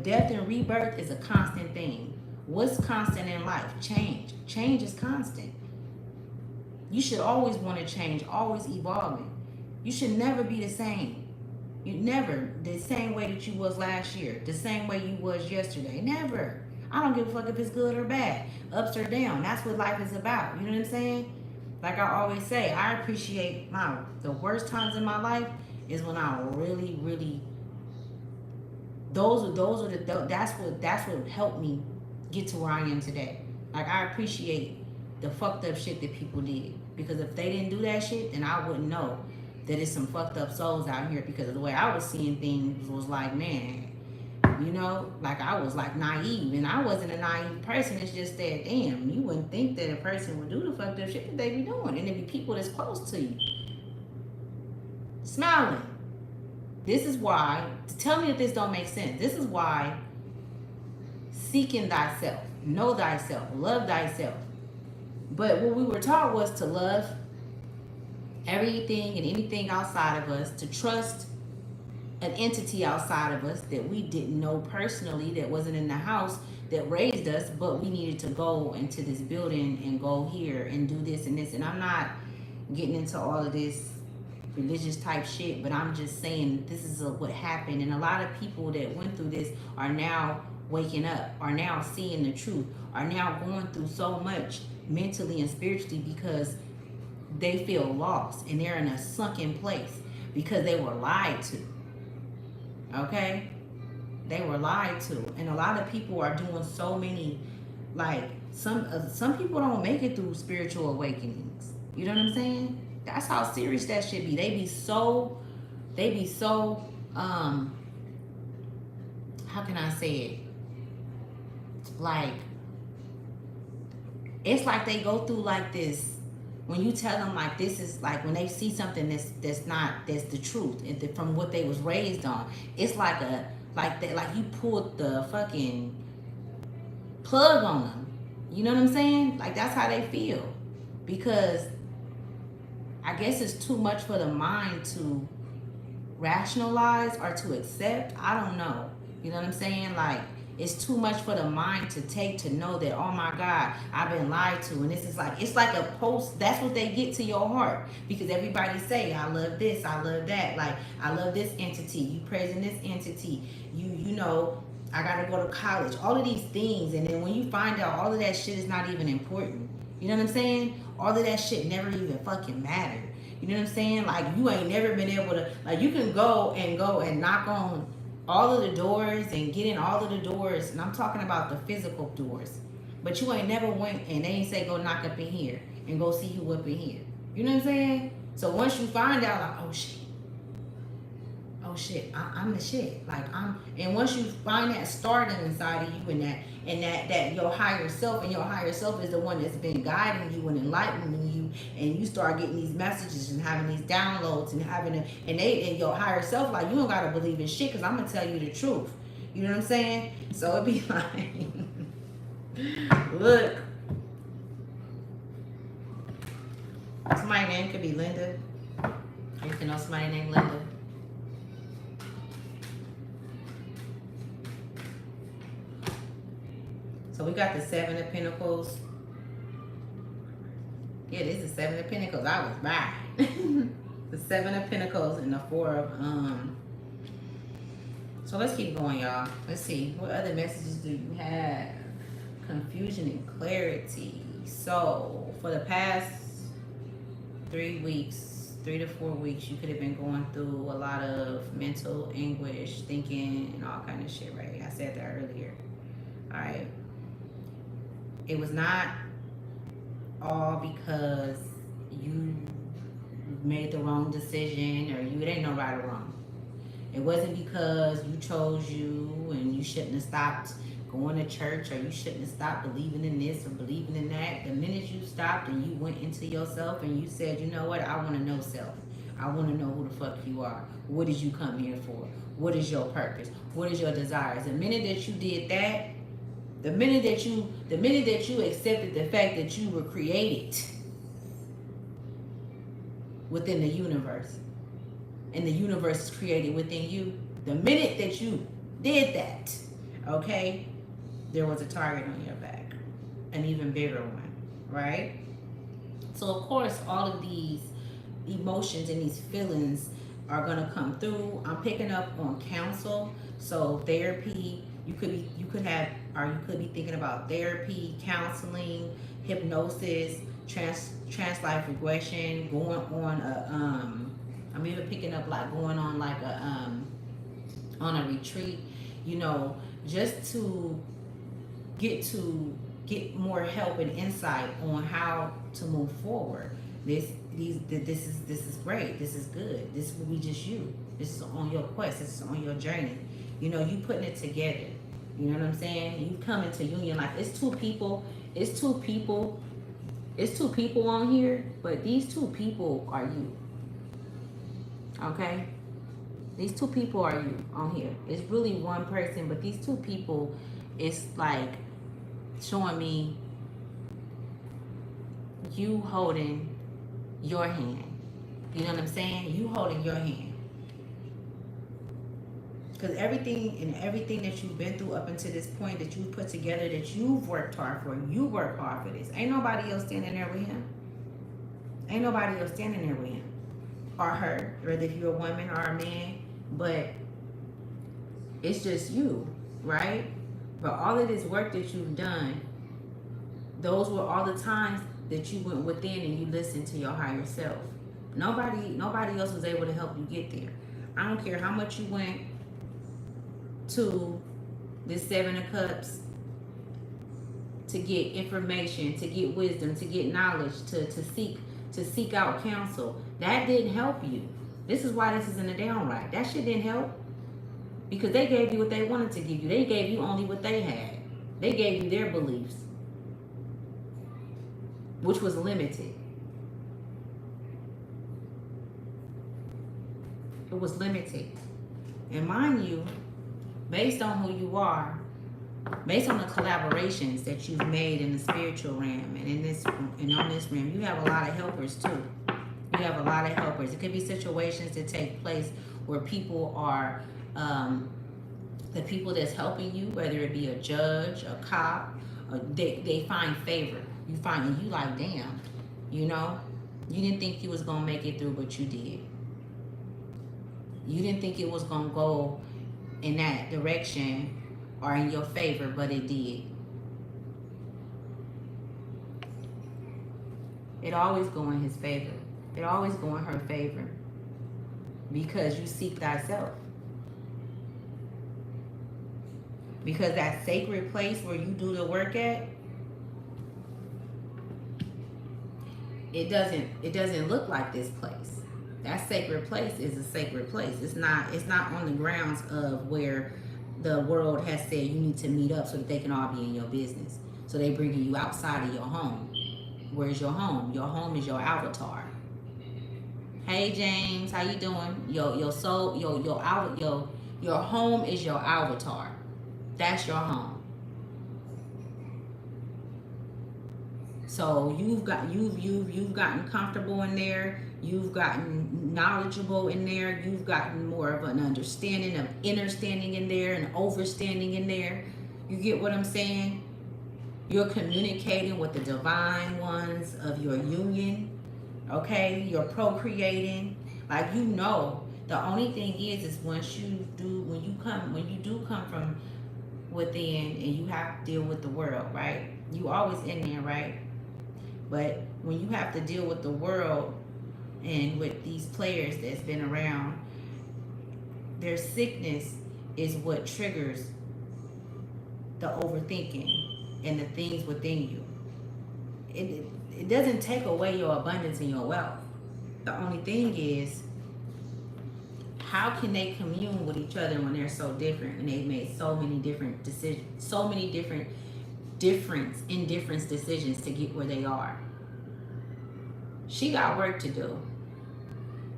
Death and rebirth is a constant thing. What's constant in life? Change. Change is constant. You should always want to change, always evolving. You should never be the same. You never the same way that you was last year, the same way you was yesterday. Never. I don't give a fuck if it's good or bad, ups or down. That's what life is about. You know what I'm saying? Like I always say, I appreciate the worst times in my life is when I really, really. That's what helped me get to where I am today. Like I appreciate the fucked up shit that people did, because if they didn't do that shit, then I wouldn't know that it's some fucked up souls out here, because of the way I was seeing things was like, man, like I was like naive, and I wasn't a naive person. It's just that, damn, you wouldn't think that a person would do the fucked up shit that they be doing, and it'd be people that's close to you. Smiling. This is why, tell me if this don't make sense. This is why seeking thyself, know thyself, love thyself. But what we were taught was to love everything and anything outside of us, to trust an entity outside of us that we didn't know personally, that wasn't in the house, that raised us, but we needed to go into this building and go here and do this and this. And I'm not getting into all of this religious type shit, but I'm just saying this is what happened. And a lot of people that went through this are now waking up, are now seeing the truth, are now going through so much mentally and spiritually, because they feel lost and they're in a sunken place because they were lied to. Okay? They were lied to. And a lot of people are doing so many, like, some people don't make it through spiritual awakenings. You know what I'm saying? That's how serious that should be. They be so how can I say it? Like, it's like they go through like this. When you tell them like this is like when they see something that's the truth and from what they was raised on, it's like like you pulled the fucking plug on them. You know what I'm saying? Like, that's how they feel, because I guess it's too much for the mind to rationalize or to accept. I don't know. You know what I'm saying? Like, it's too much for the mind to take, to know that, oh my God, I've been lied to. And this is like, it's like a post. That's what they get to your heart, because everybody say, I love this, I love that. Like, I love this entity. You praising this entity. You know, I got to go to college. All of these things. And then when you find out all of that shit is not even important. You know what I'm saying? All of that shit never even fucking mattered. You know what I'm saying? Like, you ain't never been able to, like, you can go and knock on all of the doors and get in all of the doors, and I'm talking about the physical doors, but you ain't never went and they ain't say go knock up in here and go see who up in here. You know what I'm saying? So once you find out, like, oh shit, I'm the shit. Like, and once you find that starting inside of you, and that your higher self, and your higher self is the one that's been guiding you and enlightening you, and you start getting these messages and having these downloads and and your higher self, like, you don't gotta believe in shit, because I'm gonna tell you the truth. You know what I'm saying? So it be like, look, somebody's name could be Linda. You can know somebody named Linda. So we got the Seven of Pentacles. Yeah, this is the Seven of Pentacles. I was right. The Seven of Pentacles and the Four of So let's keep going, y'all. Let's see. What other messages do you have? Confusion and clarity. So for the past 3 weeks, 3 to 4 weeks, you could have been going through a lot of mental anguish, thinking, and all kind of shit, right? I said that earlier. All right. It was not all because you made the wrong decision, or it ain't no right or wrong. It wasn't because you chose you and you shouldn't have stopped going to church, or you shouldn't have stopped believing in this or believing in that. The minute you stopped and you went into yourself and you said, you know what, I want to know self. I want to know who the fuck you are. What did you come here for? What is your purpose? What is your desires? The minute that you did that, the minute that you accepted the fact that you were created within the universe, and the universe is created within you, the minute that you did that, okay, there was a target on your back, an even bigger one, right? So of course, all of these emotions and these feelings are gonna come through. I'm picking up on counsel, so therapy. You could be thinking about therapy, counseling, hypnosis, trans life regression, going on I'm even picking up like going on like on a retreat, you know, just to get more help and insight on how to move forward. This is great. This is good. This will be just you. This is on your quest. This is on your journey. You know, you putting it together. You know what I'm saying? You come into union like it's two people on here, but these two people are you. Okay? These two people are you on here. It's really one person, but these two people, it's like showing me you holding your hand. You know what I'm saying? You holding your hand. Because everything that you've been through up until this point, that you've put together, that you've worked hard for, you work hard for this. Ain't nobody else standing there with him. Ain't nobody else standing there with him. Or her, whether if you're a woman or a man. But it's just you, right? But all of this work that you've done, those were all the times that you went within and you listened to your higher self. Nobody else was able to help you get there. I don't care how much you went to this Seven of Cups to get information, to get wisdom, to get knowledge, to seek out counsel. That didn't help you. This is why this is in the downright. That shit didn't help because they gave you what they wanted to give you. They gave you only what they had. They gave you their beliefs, which was limited. It was limited. And mind you, based on who you are, based on the collaborations that you've made in the spiritual realm and in this and on this realm, you have a lot of helpers too. You have a lot of helpers. It could be situations that take place where people are the people that's helping you, whether it be a judge, a cop, they find favor. You find and you like, damn, you know, you didn't think you was gonna make it through, but you did. You didn't think it was gonna go in that direction or in your favor, but it did. It always go in his favor. It always go in her favor because you seek thyself. Because that sacred place where you do the work at, it doesn't look like this place. That sacred place is a sacred place. It's not on the grounds of where the world has said you need to meet up so that they can all be in your business. So they bringing you outside of your home. Where's your home? Your home is your avatar. Hey James, how you doing? Your soul, your home is your avatar. That's your home. So you've gotten comfortable in there. You've gotten knowledgeable in there. You've gotten more of an understanding of understanding in there and overstanding in there. You get what I'm saying? You're communicating with the divine ones of your union. Okay? You're procreating. Like, you know, the only thing is when you do come from within and you have to deal with the world, right? You always in there, right? But when you have to deal with the world and with these players that's been around, their sickness is what triggers the overthinking and the things within you. It doesn't take away your abundance and your wealth. The only thing is, how can they commune with each other when they're so different and they've made so many different decisions, so many different indifference decisions to get where they are? She got work to do.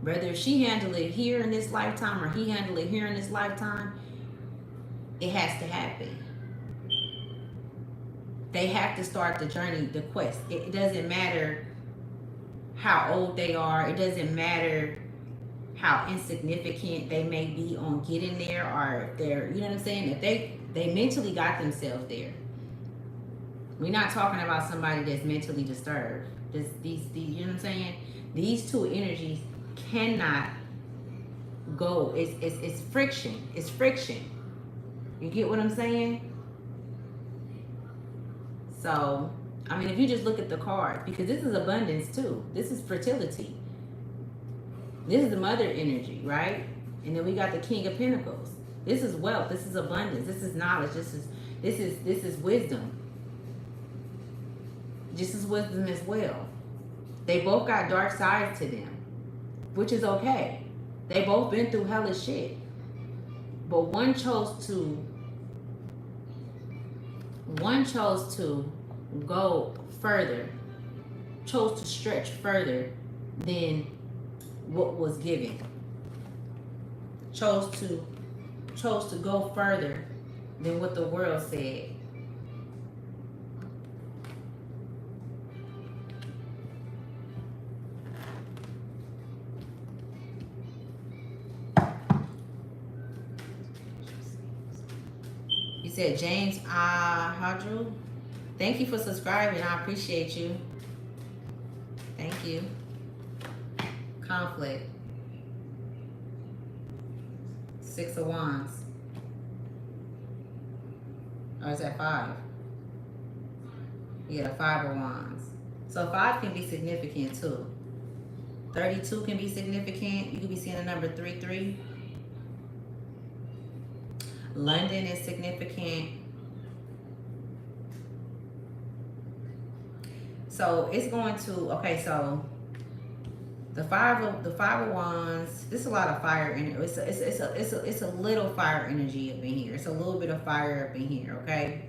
Whether she handle it here in this lifetime or he handle it here in this lifetime, it has to happen. They have to start the journey, the quest. It doesn't matter how old they are. It doesn't matter how insignificant they may be on getting there, or if they're, you know what I'm saying? If they mentally got themselves there. We're not talking about somebody that's mentally disturbed. These, you know what I'm saying? These two energies cannot go. It's friction. It's friction. You get what I'm saying? So, I mean, if you just look at the card, because this is abundance too. This is fertility. This is the mother energy, right? And then we got the King of Pentacles. This is wealth. This is abundance. This is knowledge. This is wisdom. This is wisdom as well. They both got dark sides to them, which is okay. They both been through hellish shit. But one chose to go further, chose to stretch further than what was given. Chose to go further than what the world said. You said James Hadru. Thank you for subscribing. I appreciate you. Thank you. Conflict. 6 of Wands. Or is that 5? Yeah, 5 of Wands. So 5 can be significant too. 32 can be significant. You could be seeing the number 33. London is significant. So it's going to, okay, so the five of wands, there's a lot of fire in it. It's a little fire energy up in here. It's a little bit of fire up in here, okay?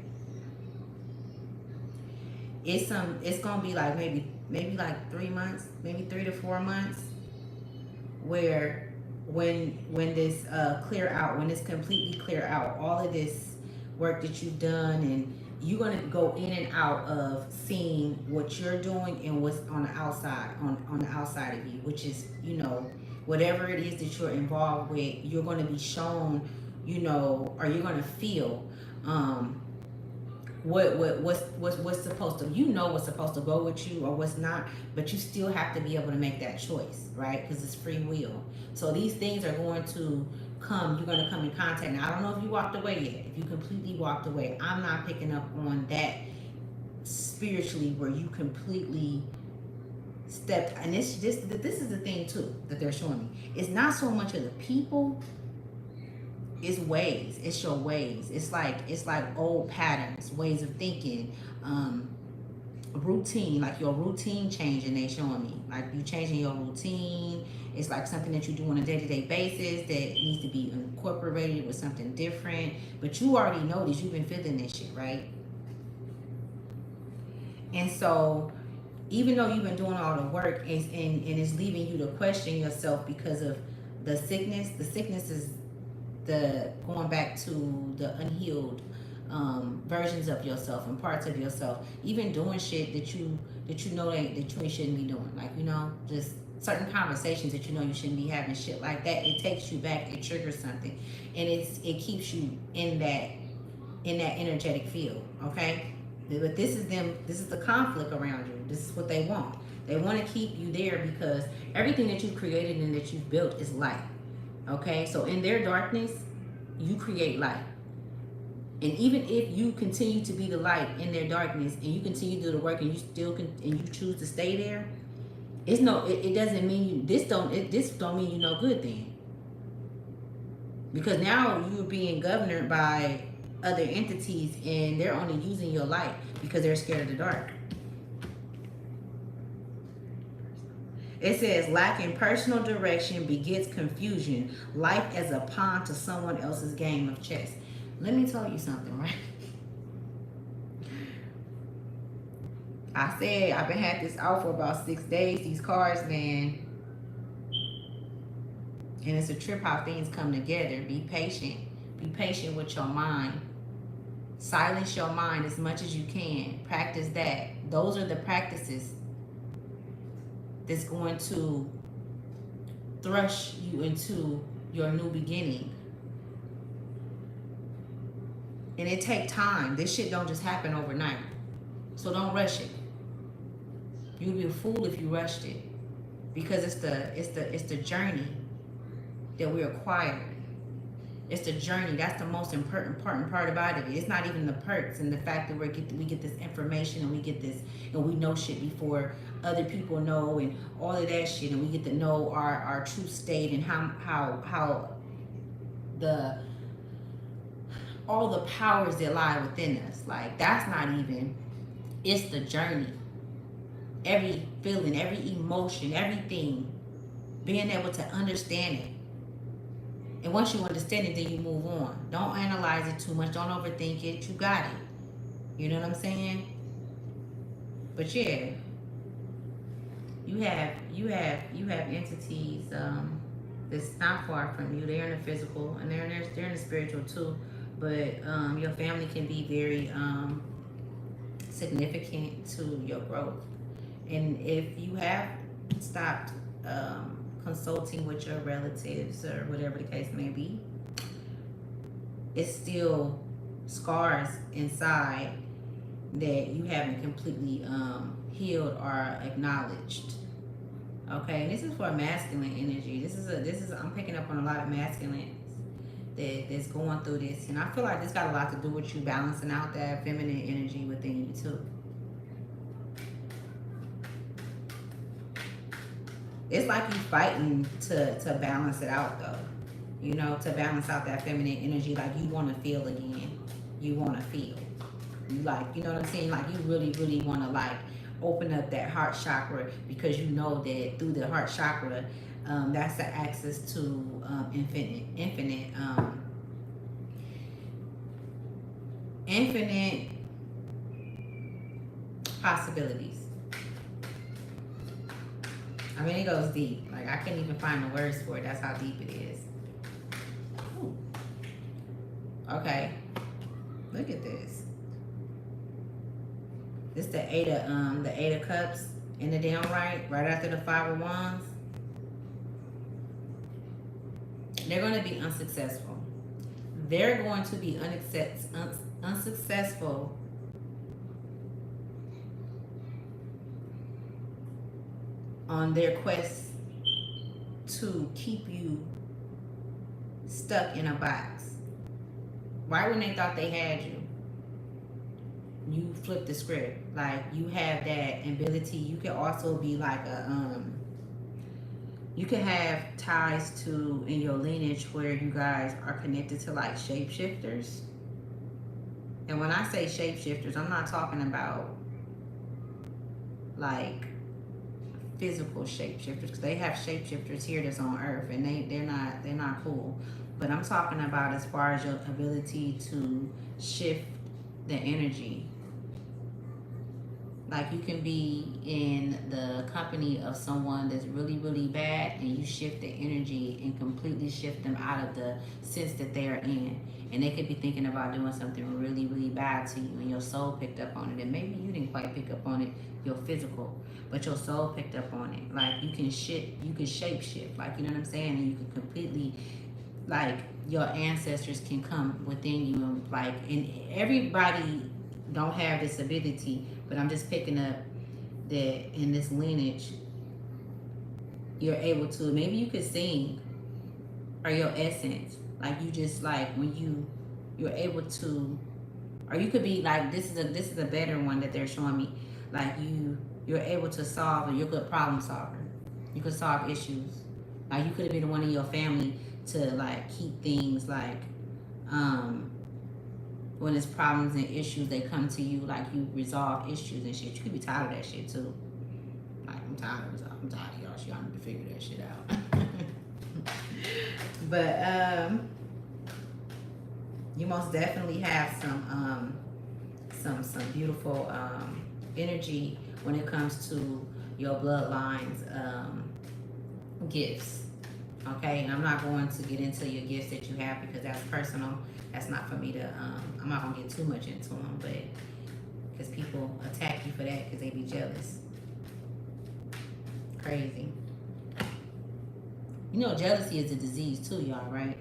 It's gonna be like maybe like 3 months, maybe 3 to 4 months, where when this clear out, when it's completely clear out, all of this work that you've done, and you're gonna go in and out of seeing what you're doing and what's on the outside, on the outside of you, which is, you know, whatever it is that you're involved with, you're gonna be shown, you know, or you're gonna feel what's supposed to, you know, what's supposed to go with you or what's not, but you still have to be able to make that choice, right? Because it's free will. So these things are going to come, you're going to come in contact. Now, I don't know if you walked away yet, if you completely walked away. I'm not picking up on that spiritually where you completely stepped, and this is the thing too that they're showing me. It's not so much of the people, it's ways, it's your ways. It's like old patterns, ways of thinking, routine, like your routine changing. They showing me like you changing your routine. It's like something that you do on a day-to-day basis that needs to be incorporated with something different. But you already know this. You've been feeling this shit, right? And so even though you've been doing all the work and it's leaving you to question yourself because of the sickness is the going back to the unhealed versions of yourself and parts of yourself, even doing shit that you know that you shouldn't be doing, like, you know, just certain conversations that you know you shouldn't be having, shit like that. It takes you back, it triggers something, and it keeps you in that energetic field, okay? But this is the conflict around you. This is what they want. They want to keep you there because everything that you've created and that you've built is light. Okay, so in their darkness, you create light. And even if you continue to be the light in their darkness and you continue to do the work and you still and you choose to stay there, it doesn't mean this don't mean you no good then. Because now you're being governed by other entities and they're only using your light because they're scared of the dark. It says, lacking personal direction begets confusion. Life as a pawn to someone else's game of chess. Let me tell you something, right? I said I've been had this out for about 6 days. These cards, man. And it's a trip how things come together. Be patient. Be patient with your mind. Silence your mind as much as you can. Practice that. Those are the practices that's going to thrust you into your new beginning. And it takes time. This shit don't just happen overnight. So don't rush it. You'd be a fool if you rushed it. Because it's the journey that we acquired. It's the journey. That's the most important part about it. It's not even the perks and the fact that we get this information and we get this and we know shit before other people know and all of that shit, and we get to know our true state and how all the powers that lie within us. Like, that's not even, it's the journey. Every feeling, every emotion, everything, being able to understand it. And once you understand it, then you move on. Don't analyze it too much. Don't overthink it. You got it. You know what I'm saying? But yeah, you have entities that's not far from you. They're in the physical and they're in the spiritual too. But your family can be very significant to your growth. And if you have stopped consulting with your relatives or whatever the case may be, it's still scars inside that you haven't completely healed or acknowledged. Okay, and this is for masculine energy. This is I'm picking up on a lot of masculines that's going through this, and I feel like this got a lot to do with you balancing out that feminine energy within you too. It's like you fighting to balance it out though. You know, to balance out that feminine energy. Like you want to feel again. You want to feel. You like, you know what I'm saying? Like you really, really want to like open up that heart chakra because you know that through the heart chakra, that's the access to infinite possibilities. I mean, it goes deep. Like I can't even find the words for it. That's how deep it is. Ooh. Okay, look at this. This the eight of cups in the downright, right after the 5 of wands. They're going to be unsuccessful. They're going to be unsuccessful on their quest to keep you stuck in a box. Right when they thought they had you, you flip the script. Like you have that ability. You can also be like a you can have ties to in your lineage where you guys are connected to like shapeshifters. And when I say shapeshifters, I'm not talking about like physical shapeshifters, because they have shapeshifters here that's on earth and they're not cool. But I'm talking about as far as your ability to shift the energy. Like you can be in the company of someone that's really, really bad and you shift the energy and completely shift them out of the sense that they're in. And they could be thinking about doing something really, really bad to you and your soul picked up on it. And maybe you didn't quite pick up on it, your physical, but your soul picked up on it. Like you can shape shift, like, you know what I'm saying? And you can completely, like, your ancestors can come within you. And like, and everybody don't have this ability, but I'm just picking up that in this lineage, you're able to, maybe you could sing, or your essence, like you just like when you're able to, or you could be like, this is a better one that they're showing me, like you're able to solve, or you're a good problem solver. You could solve issues. Like you could have been one of your family to like keep things like when there's problems and issues, they come to you, like you resolve issues and shit. You could be tired of that shit too. Like I'm tired of y'all shit. I need to figure that shit out. But you most definitely have some beautiful energy when it comes to your bloodline's gifts. Okay, and I'm not going to get into your gifts that you have because that's personal. That's not for me to, I'm not gonna get too much into them, but because people attack you for that because they be jealous. Crazy. You know, jealousy is a disease too, y'all, right?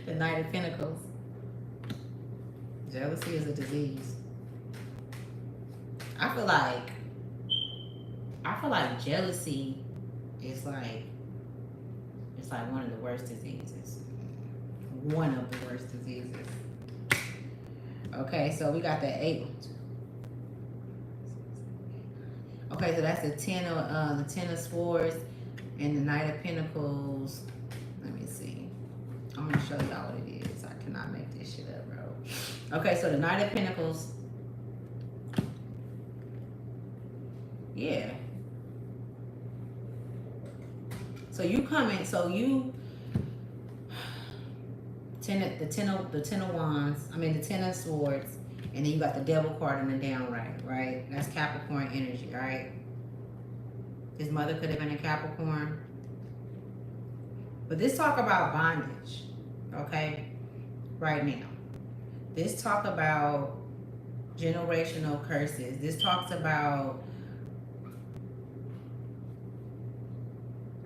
The Knight of Pentacles. Jealousy is a disease. I feel like jealousy is like, it's like one of the worst diseases. One of the worst diseases. Okay, so we got the 8. Okay, so that's the 10 of Swords and the Knight of Pentacles. Let me see. I'm gonna show y'all what it is. I cannot make this shit up, bro. Okay, so the Knight of Pentacles. Yeah. So you coming, so you the ten of wands, I mean the 10 of swords, and then you got the devil card in the downright, right? That's Capricorn energy, right? His mother could have been a Capricorn. But this talk about bondage, okay? Right now. This talk about generational curses. This talks about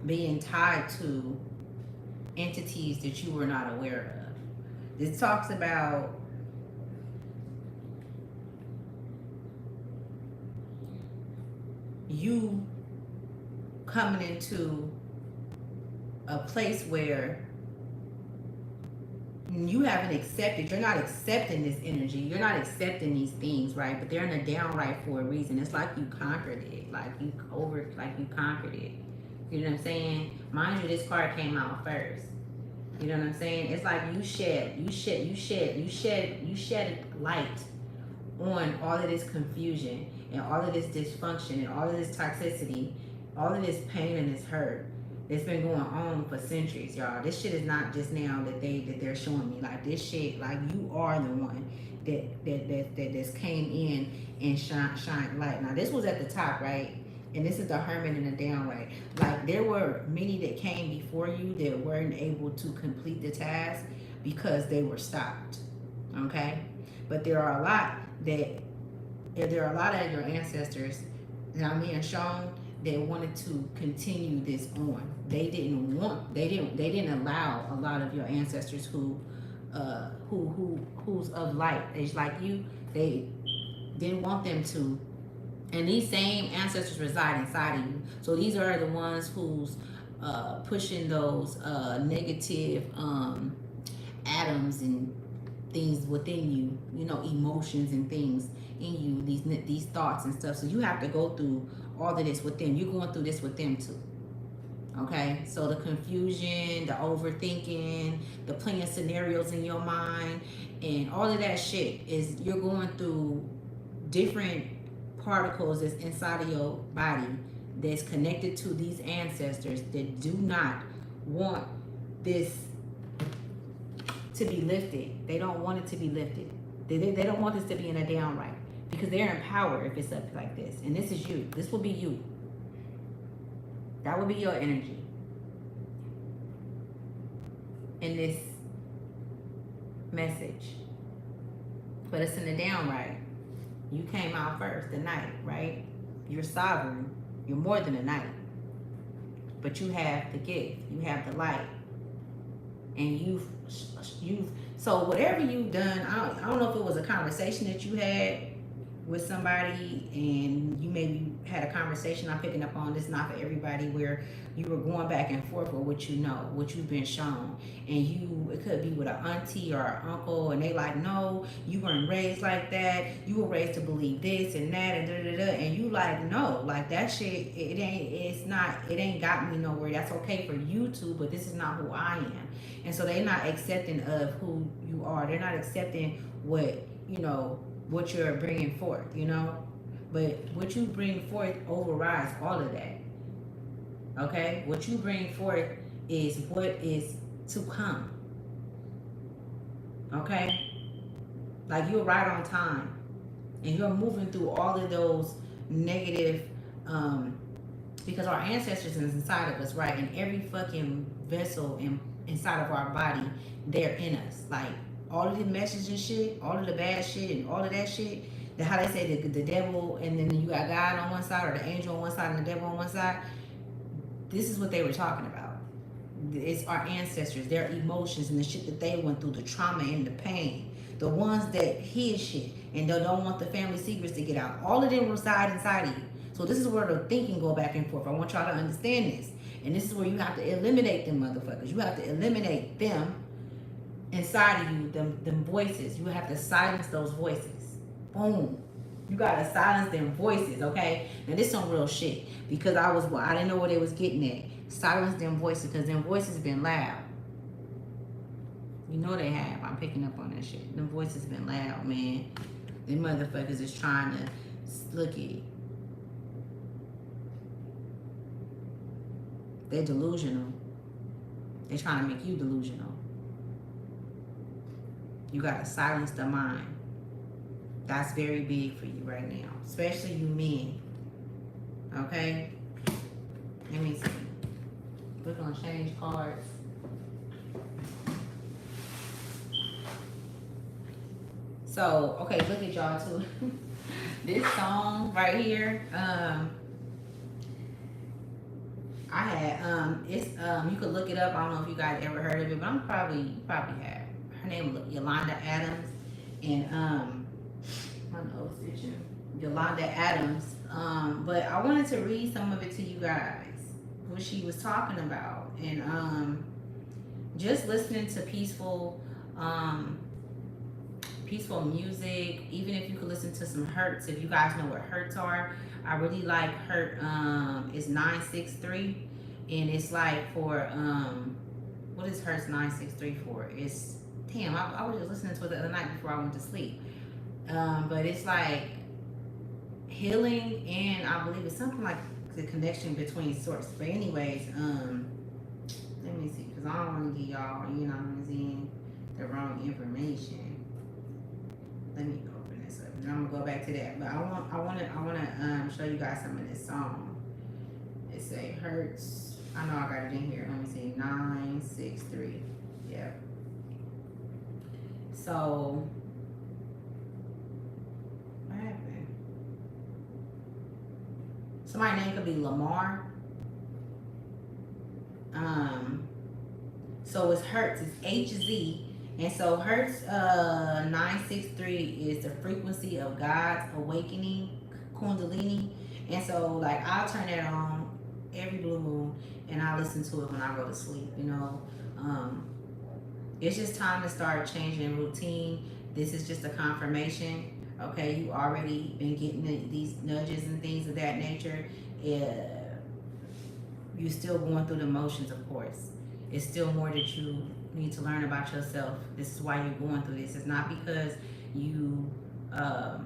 being tied to entities that you were not aware of. This talks about you coming into a place where You haven't accepted, you're not accepting this energy, you're not accepting these things, right? But they're in a downright for a reason. It's like you conquered it, like you conquered it. You know what I'm saying? Mind you, this card came out first. You know what I'm saying? It's like you shed light on all of this confusion and all of this dysfunction and all of this toxicity, all of this pain and this hurt. It's been going on for centuries, y'all. This shit is not just now that they're showing me. Like this shit, like you are the one that came in and shine light. Now this was at the top, right? And this is the hermit in the downright. Like there were many that came before you that weren't able to complete the task because they were stopped. Okay? But there are a lot of your ancestors that I'm being shown that wanted to continue this on. They didn't allow a lot of your ancestors who's of light. It's like you, they didn't want them to. And these same ancestors reside inside of you. So these are the ones who's pushing those negative atoms and things within you, you know, emotions and things in you, these thoughts and stuff. So you have to go through all of this with them. You're going through this with them too. Okay, so the confusion, the overthinking, the playing scenarios in your mind, and all of that shit is you're going through different particles that's inside of your body that's connected to these ancestors that do not want this to be lifted. They don't want it to be lifted. They don't want this to be in a downright because they're in power if it's up like this. And this is you. This will be you. That will be your energy in this message. But it's in the downright. You came out first, the knight, right? You're sovereign. You're more than a knight. But you have the gift. You have the light. And you've so whatever you've done, I don't know if it was a conversation that you had with somebody and you maybe had a conversation, I'm picking up on this, not for everybody, where you were going back and forth with what you know, what you've been shown, and it could be with an auntie or an uncle, and they like, no, you weren't raised like that, you were raised to believe this and that and da-da-da, and you like, no, like that shit, it ain't got me nowhere. That's okay for you to, but this is not who I am. And so they're not accepting of who you are. They're not accepting what, you know, what you're bringing forth, you know. But what you bring forth overrides all of that. Okay? What you bring forth is what is to come. Okay? Like you're right on time. And you're moving through all of those negative, because our ancestors is inside of us, right? And every fucking vessel inside of our body, they're in us. Like all of the messages and shit, all of the bad shit and all of that shit, how they say the devil, and then you got God on one side, or the angel on one side and the devil on one side. This is what they were talking about. It's our ancestors, their emotions and the shit that they went through, the trauma and the pain, the ones that hid shit and they don't want the family secrets to get out. All of them reside inside of you. So this is where the thinking go back and forth. I want y'all to understand this. And this is where you have to eliminate them motherfuckers. You have to eliminate them inside of you, them voices. You have to silence those voices. Boom. You gotta silence them voices, okay? Now this is some real shit. Because I didn't know what they was getting at. Silence them voices, because them voices been loud. You know they have. I'm picking up on that shit. Them voices been loud, man. Them motherfuckers is trying to look at it. They're delusional. They're trying to make you delusional. You gotta silence the mind. That's very big for you right now, especially you men. Okay? Let me see. We're gonna change cards. So, okay, look at y'all too. This song right here, I had, it's, you could look it up. I don't know if you guys ever heard of it, but you probably have. Her name was Yolanda Adams, and my nose itching. Yolanda Adams. But I wanted to read some of it to you guys, what she was talking about. And just listening to peaceful peaceful music. Even if you could listen to some Hertz, if you guys know what Hertz are, I really like Hertz. It's 963, and it's like for what is Hertz 963 for? It's damn. I was just listening to it the other night before I went to sleep. But it's like healing, and I believe it's something like the connection between sorts. But anyways, let me see, because I don't want to give y'all, you know what I'm saying, the wrong information. Let me open this up, and I'm gonna go back to that. But I want to show you guys some of this song. It say Hertz. I know I got it in here. Let me see, 963. Yeah. So what happened? Somebody's name could be Lamar. So it's Hertz. It's H-Z. And so Hertz 963 is the frequency of God's awakening, Kundalini. And so like I'll turn that on every blue moon, and I listen to it when I go to sleep. You know, it's just time to start changing routine. This is just a confirmation. Okay, you already been getting these nudges and things of that nature. You're still going through the motions, of course. It's still more that you need to learn about yourself. This is why you're going through this. It's not because you all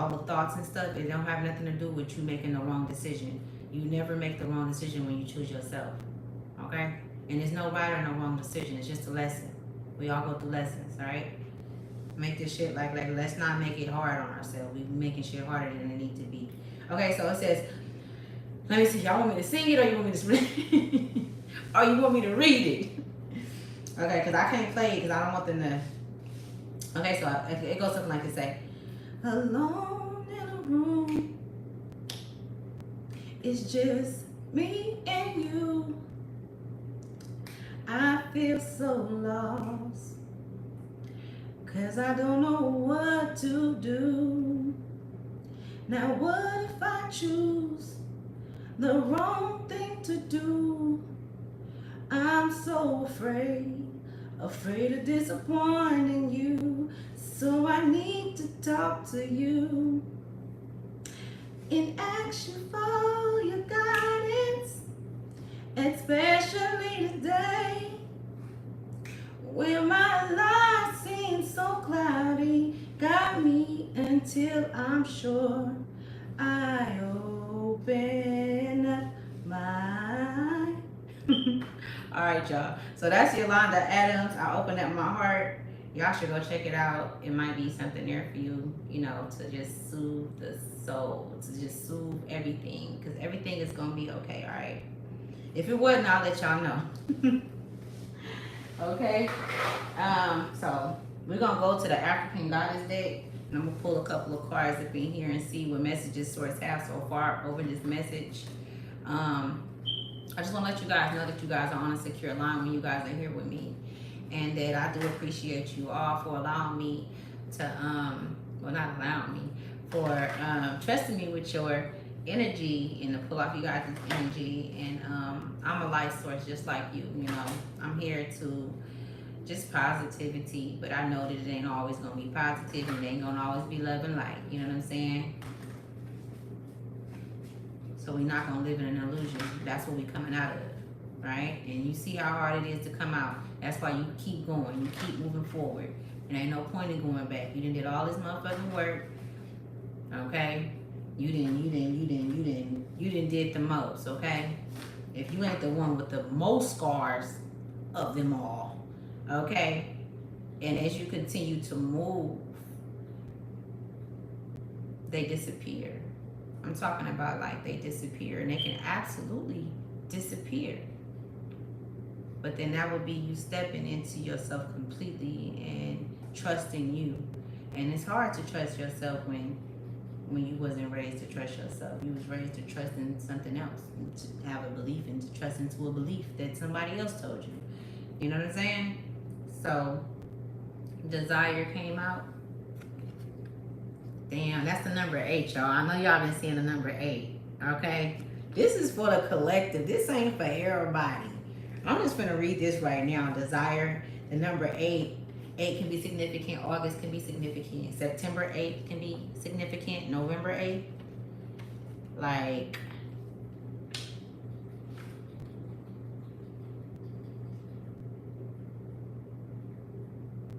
the thoughts and stuff, it don't have nothing to do with you making the wrong decision. You never make the wrong decision when you choose yourself. Okay? And there's no right or no wrong decision. It's just a lesson. We all go through lessons, all right? Make this shit like let's not make it hard on ourselves. We're making shit harder than it needs to be. Okay, so it says, let me see, y'all want me to sing it or you want me to read or you want me to read it? Okay, because I can't play it because I don't want them to. Okay, so it goes something like this, say, alone in a room, it's just me and you. I feel so lost, cause I don't know what to do. Now what if I choose the wrong thing to do? I'm so afraid of disappointing you. So I need to talk to you and ask you for your guidance, especially today when my life seems so cloudy. Got me until I'm sure I open up my all right, y'all. So that's Yolanda Adams. I opened up my heart. Y'all should go check it out. It might be something there for you, you know, to just soothe the soul, to just soothe everything, because everything is going to be okay, all right? If it wasn't, I'll let y'all know. Okay? So we're going to go to the African Goddess deck, and I'm going to pull a couple of cards up in here and see what messages Source have so far over this message. I just want to let you guys know that you guys are on a secure line when you guys are here with me, and that I do appreciate you all for allowing me to, well, not allowing me, for trusting me with your energy and to pull off you guys' energy. And I'm a light source just like you, you know. I'm here to just positivity, but I know that it ain't always going to be positive, and it ain't going to always be love and light. You know what I'm saying? So we're not going to live in an illusion. That's what we're coming out of, right? And you see how hard it is to come out. That's why you keep going. You keep moving forward. And ain't no point in going back. You done did all this motherfucking work, okay? You done did the most, okay? If you ain't the one with the most scars of them all, okay? And as you continue to move, they disappear. I'm talking about like they disappear, and they can absolutely disappear. But then that would be you stepping into yourself completely and trusting you. And it's hard to trust yourself when you wasn't raised to trust yourself. You was raised to trust in something else, and to have a belief and to trust into a belief that somebody else told you. You know what I'm saying? So desire came out. Damn, that's the number 8, y'all. I know y'all been seeing the number 8, okay? This is for the collective. This ain't for everybody. I'm just gonna read this right now. Desire, the number 8. 8 can be significant. August can be significant. September 8th can be significant. November 8th. Like,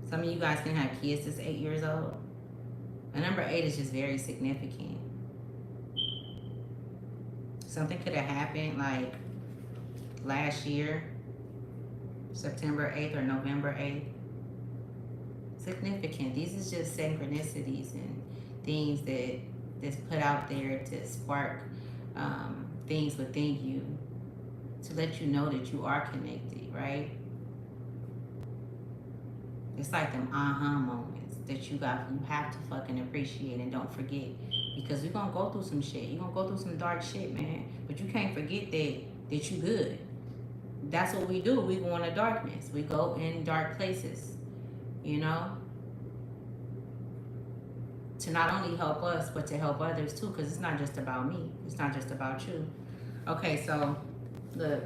some of you guys can have kids that's 8 years old. The number 8 is just very significant. Something could have happened like last year, September 8th or November 8th. Significant. These is just synchronicities and things that's put out there to spark things within you to let you know that you are connected, right? It's like them aha moments that you have to fucking appreciate and don't forget, because you're gonna go through some shit. You're gonna go through some dark shit, man. But you can't forget that you good. That's what we do. We go into darkness. We go in dark places, you know, to not only help us, but to help others too, because it's not just about me. It's not just about you. Okay, so look.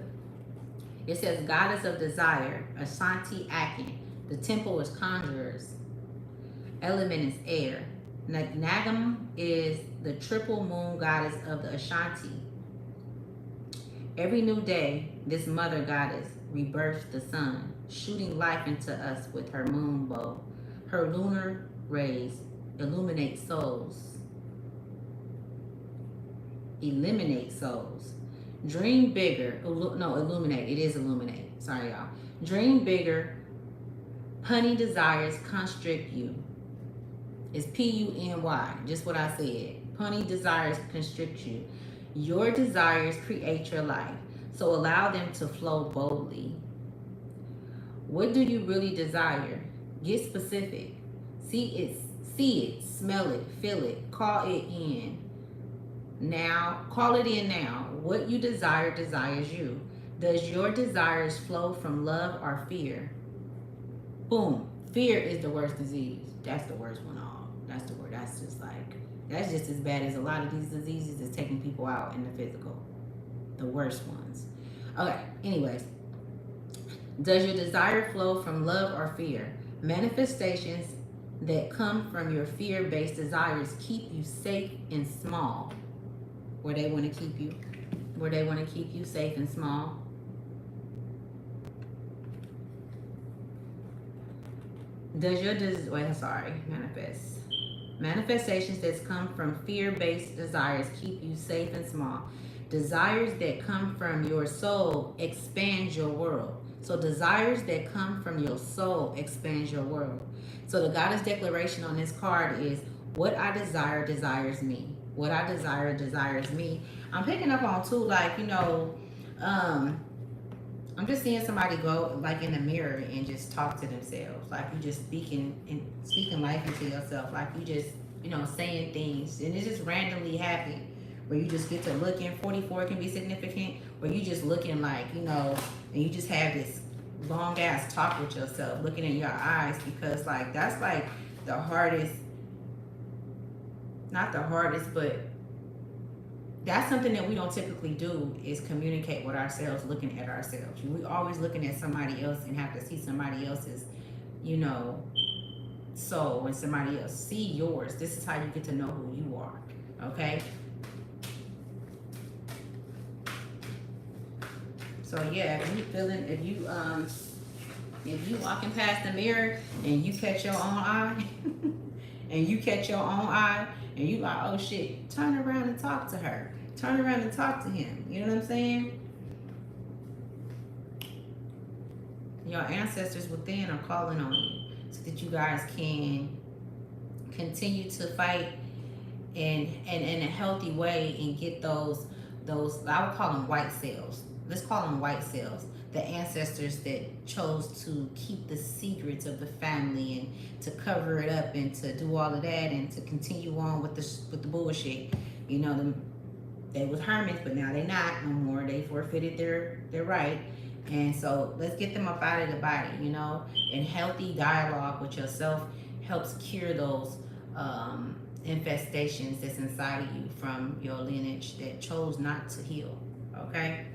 It says goddess of desire, Ashanti Akin. The temple is conjurers. Element is air. Nagam is the triple moon goddess of the Ashanti. Every new day, this mother goddess rebirths the sun, shooting life into us with her moon bow. Her lunar rays illuminate souls. Eliminate souls. Dream bigger. No, illuminate. It is illuminate. Sorry, y'all. Dream bigger. Honey desires constrict you. It's P-U-N-Y. Just what I said. Honey desires constrict you. Your desires create your life. So allow them to flow boldly. What do you really desire? Get specific. See it, smell it, feel it, call it in. Now, call it in now. What you desire desires you. Does your desires flow from love or fear? Boom. Fear is the worst disease. That's the worst one all. That's the word. That's just like, that's just as bad as a lot of these diseases that's taking people out in the physical. The worst ones. Okay, anyways. Does your desire flow from love or fear? Manifestations that come from your fear-based desires keep you safe and small. Where they want to keep you. Where they want to keep you safe and small. Does your manifest. Manifestations that come from fear-based desires keep you safe and small. Desires that come from your soul expand your world. So desires that come from your soul expand your world. So the goddess declaration on this card is, what I desire desires me. What I desire desires me. I'm picking up on too, like, you know, I'm just seeing somebody go like in the mirror and just talk to themselves. Like you just speaking life into yourself. Like you just, you know, saying things, and it just randomly happen where you just get to looking. 44 can be significant, where you just looking like, you know, and you just have this long ass talk with yourself, looking in your eyes, because like that's like the hardest, not the hardest, but that's something that we don't typically do, is communicate with ourselves, looking at ourselves. We always looking at somebody else and have to see somebody else's, you know, soul, and somebody else see yours. This is how you get to know who you are. Okay. So yeah, if you feeling, if you walking past the mirror and you catch your own eye, and you catch your own eye, and you like, oh shit, turn around and talk to her. Turn around and talk to him. You know what I'm saying? Your ancestors within are calling on you so that you guys can continue to fight in a healthy way and get those I would call them white cells. Let's call them white cells. The ancestors that chose to keep the secrets of the family and to cover it up and to do all of that and to continue on with the bullshit. You know, they was hermits, but now they not no more. They forfeited their right. And so let's get them up out of the body, you know, and healthy dialogue with yourself helps cure those infestations that's inside of you from your lineage that chose not to heal. Okay?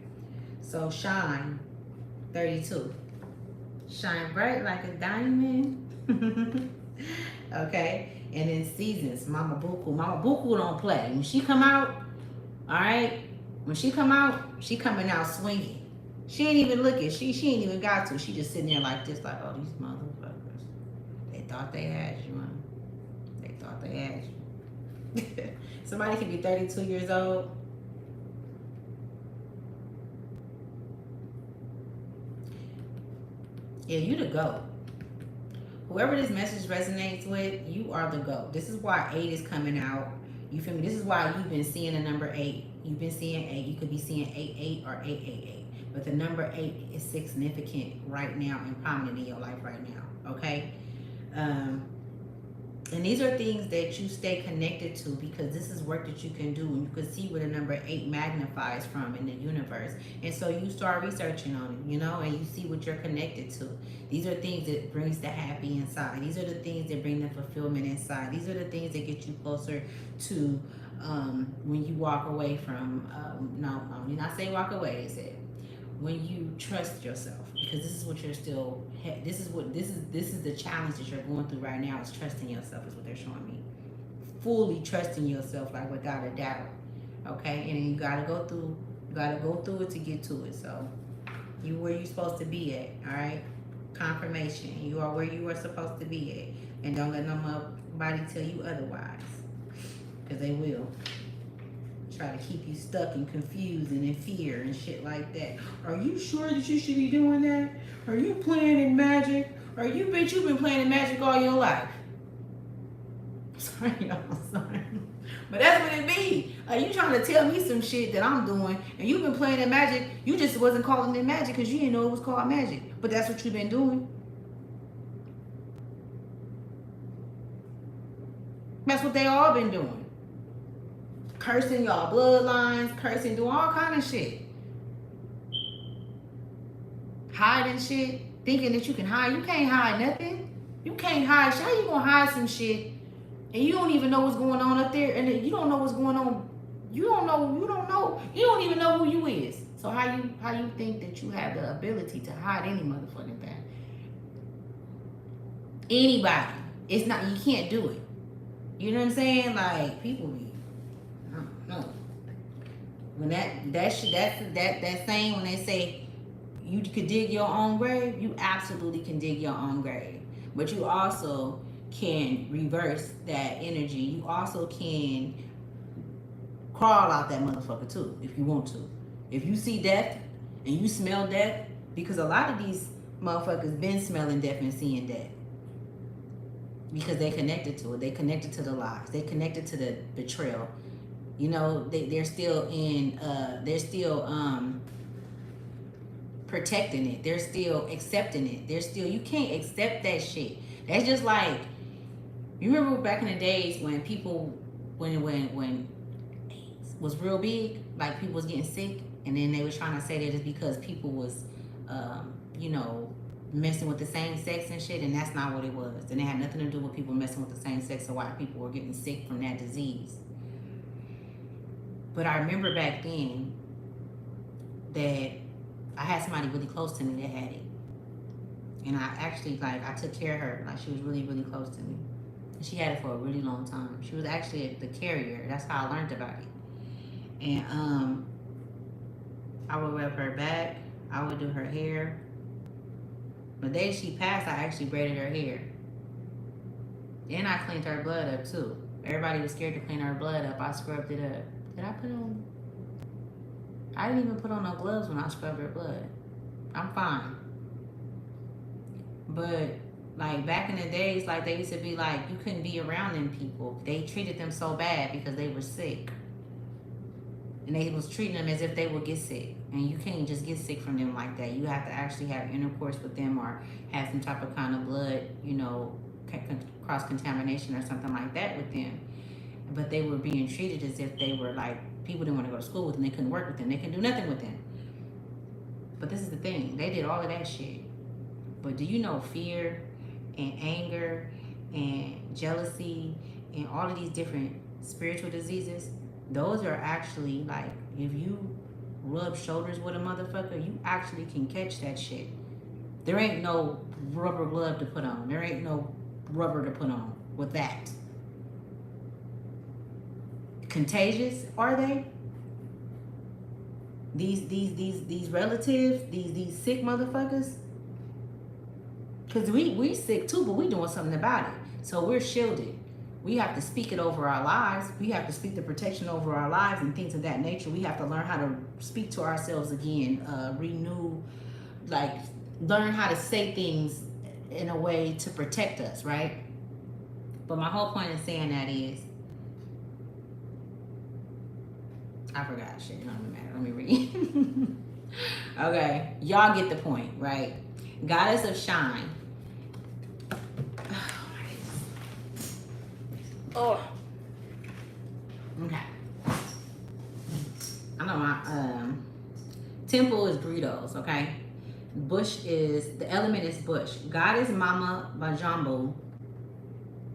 So shine, 32. Shine bright like a diamond. Okay? And in seasons, Mama Buku. Mama Buku don't play. When she come out, all right? When she come out, she coming out swinging. She ain't even looking. She ain't even got to. She just sitting there like this, like, oh, these motherfuckers. They thought they had you, man. They thought they had you. Somebody can be 32 years old. Yeah, you the GOAT. Whoever this message resonates with, you are the GOAT. This is why 8 is coming out. You feel me? This is why you've been seeing the number 8. You've been seeing 8. You could be seeing 88 or 888. But the number 8 is significant right now and prominent in your life right now. Okay? And these are things that you stay connected to because this is work that you can do, and you can see where the number 8 magnifies from in the universe. And so you start researching on it, and you see what you're connected to. These are things that brings the happy inside. These are the things that bring the fulfillment inside. These are the things that get you closer to when you walk away from, no, I did not say walk away, I said when you trust yourself, because this is what you're still, this is the challenge that you're going through right now, is trusting yourself, is what they're showing me. Fully trusting yourself, like without a doubt. Okay? And you gotta go through it to get to it. So you where you're supposed to be at, all right? Confirmation. You are where you are supposed to be at. And don't let nobody tell you otherwise. Because they will. Try to keep you stuck and confused and in fear and shit like that. Are you sure that you should be doing that? Are you playing in magic? Or you bitch, you've been playing in magic all your life. Sorry, y'all, sorry. But that's what it be. You trying to tell me some shit that I'm doing, and you've been playing in magic. You just wasn't calling it magic because you didn't know it was called magic. But that's what you've been doing. That's what they all been doing. Cursing y'all bloodlines, cursing, doing all kind of shit. Hiding shit, thinking that you can hide. You can't hide nothing. You can't hide shit. How you gonna hide some shit and you don't even know what's going on up there, and you don't know what's going on. You don't even know who you is. So how you think that you have the ability to hide any motherfucking thing? Anybody. It's not, you can't do it. You know what I'm saying? Like, people be, no. When that saying, when they say you could dig your own grave, you absolutely can dig your own grave. But you also can reverse that energy. You also can crawl out that motherfucker too, if you want to. If you see death and you smell death, because a lot of these motherfuckers been smelling death and seeing death. Because they connected to it. They connected to the lies. They connected to the betrayal. They're still protecting it. They're still accepting it. You can't accept that shit. That's just like, you remember back in the days when people, when AIDS was real big, like people was getting sick, and then they was trying to say that it's because people was, messing with the same sex and shit, and that's not what it was. And it had nothing to do with people messing with the same sex, or why people were getting sick from that disease. But I remember back then that I had somebody really close to me that had it. And I actually, I took care of her. Like, she was really, really close to me. And she had it for a really long time. She was actually the carrier. That's how I learned about it. And I would rub her back. I would do her hair. The day she passed, I actually braided her hair. And I cleaned her blood up, too. Everybody was scared to clean her blood up. I scrubbed it up. Did I put on? I didn't even put on no gloves when I scrubbed her blood. I'm fine. But, back in the days, they used to be you couldn't be around them people. They treated them so bad because they were sick. And they was treating them as if they would get sick. And you can't just get sick from them like that. You have to actually have intercourse with them or have some type of kind of blood, cross-contamination or something like that with them. But they were being treated as if they were people didn't want to go to school with them. They couldn't work with them. They couldn't do nothing with them. But this is the thing. They did all of that shit. But do you know fear and anger and jealousy and all of these different spiritual diseases? Those are actually, if you rub shoulders with a motherfucker, you actually can catch that shit. There ain't no rubber glove to put on. There ain't no rubber to put on with that. Contagious, are they? These relatives, these sick motherfuckers? Because we sick too, but we doing something about it. So we're shielded. We have to speak it over our lives. We have to speak the protection over our lives and things of that nature. We have to learn how to speak to ourselves again, renew, like learn how to say things in a way to protect us, right? But my whole point in saying that is, I forgot shit. It doesn't matter. Let me read. Okay, y'all get the point, right? Goddess of Shine. Oh. Okay. I know my temple is Greedos, okay? Bush is, the element is bush. Goddess Mama Bajambo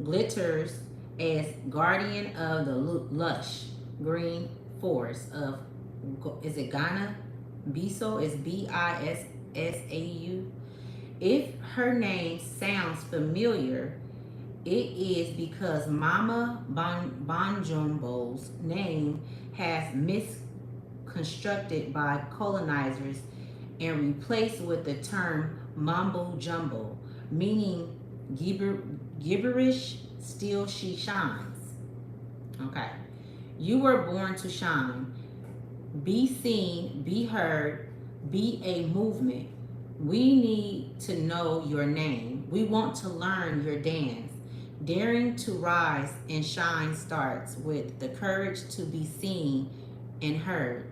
glitters as guardian of the lush green forest of, is it Ghana? Bisau is Bisau. If her name sounds familiar, it is because Mama Banjombo's name has misconstructed by colonizers and replaced with the term Mambo Jumbo, meaning gibberish, still she shines. Okay. You were born to shine. Be seen, be heard, be a movement. We need to know your name. We want to learn your dance. Daring to rise and shine starts with the courage to be seen and heard.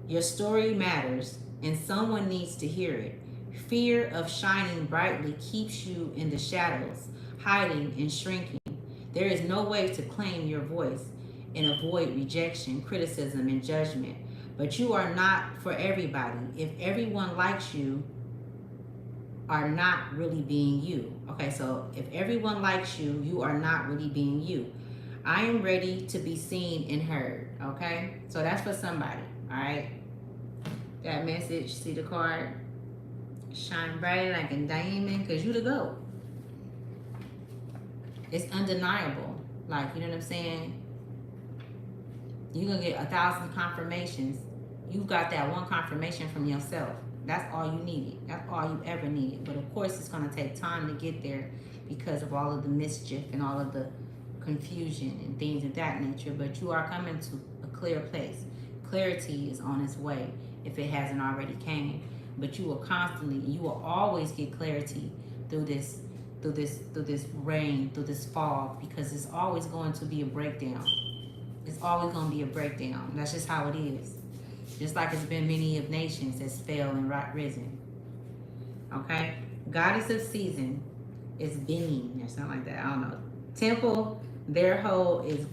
Your story matters, and someone needs to hear it. Fear of shining brightly keeps you in the shadows, hiding and shrinking. There is no way to claim your voice and avoid rejection, criticism, and judgment. But you are not for everybody. If everyone likes you, are not really being you. Okay, so if everyone likes you, you are not really being you. I am ready to be seen and heard. Okay, so that's for somebody. All right, that message. See the card? Shine bright like a diamond, because you the GOAT. It's undeniable. Like, you know what I'm saying? You're gonna get 1,000 confirmations. You've got that one confirmation from yourself. That's all you needed. That's all you ever needed. But of course, it's going to take time to get there because of all of the mischief and all of the confusion and things of that nature. But you are coming to a clear place. Clarity is on its way if it hasn't already came. But you will always get clarity through this rain, through this fog, because it's always going to be a breakdown. It's always going to be a breakdown. That's just how it is. Just like it's been many of nations that's fell and risen. Okay? Goddess of Season is Benin or something like that. I don't know. Temple, their whole is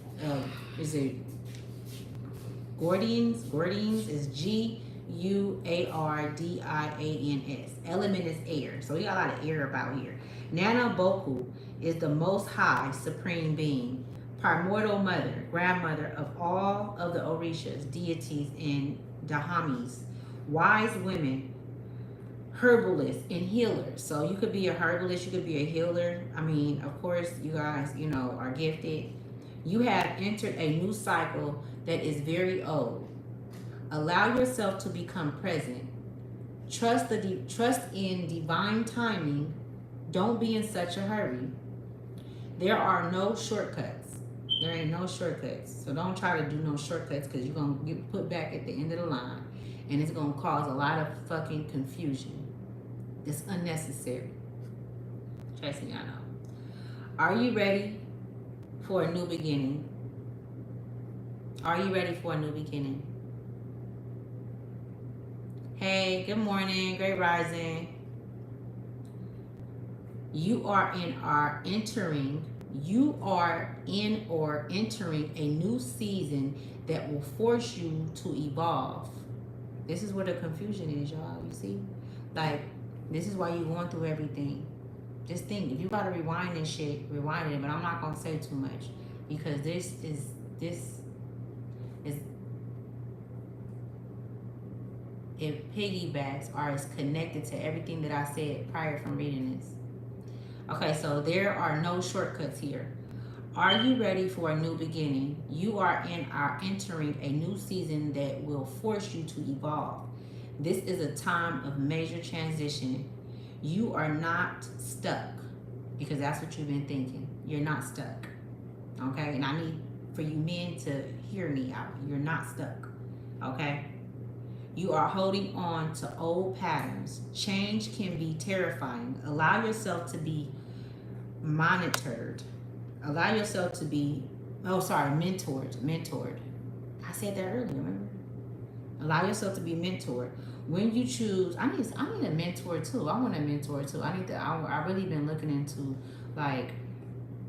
it Gordians? Gordians is Guardians. Element is air. So we got a lot of air about here. Nana Boku is the most high supreme being, primordial mother, grandmother of all of the Orishas, deities, and Dahamis, wise women, herbalists, and healers. So you could be a herbalist, you could be a healer. I mean, of course, you guys, are gifted. You have entered a new cycle that is very old. Allow yourself to become present. Trust in divine timing. Don't be in such a hurry. There are no shortcuts. There ain't no shortcuts. So don't try to do no shortcuts, because you're going to get put back at the end of the line. And it's going to cause a lot of fucking confusion. It's unnecessary. Trust me, I know. Are you ready for a new beginning? Are you ready for a new beginning? Hey, good morning. Great rising. You are entering a new season that will force you to evolve. This is where the confusion is, y'all. You see? Like, this is why you're going through everything. Just think, if you gotta rewind this shit, rewind it, but I'm not gonna say too much, because this is it piggybacks or is connected to everything that I said prior from reading this. Okay, so there are no shortcuts here. Are you ready for a new beginning? You are entering a new season that will force you to evolve. This is a time of major transition. You are not stuck, because that's what you've been thinking. You're not stuck. Okay? And I need for you men to hear me out. You're not stuck. Okay? You are holding on to old patterns. Change can be terrifying. Allow yourself to be monitored. Allow yourself to be, mentored. I said that earlier, remember? Allow yourself to be mentored. When you choose, I need a mentor too. I want a mentor too. I really been looking into, like,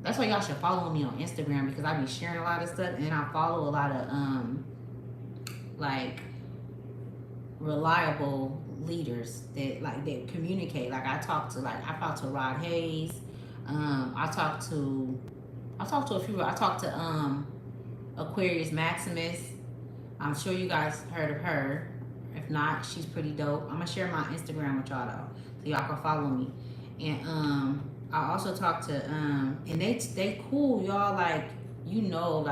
that's why y'all should follow me on Instagram, because I be sharing a lot of stuff, and I follow a lot of like reliable leaders that communicate. Like I talked to Rod Hayes. I talked to a few. I talked to Aquarius Maximus. I'm sure you guys heard of her. If not, she's pretty dope. I'm gonna share my Instagram with y'all though, so y'all can follow me. And I also talked to and they cool, y'all. Like you know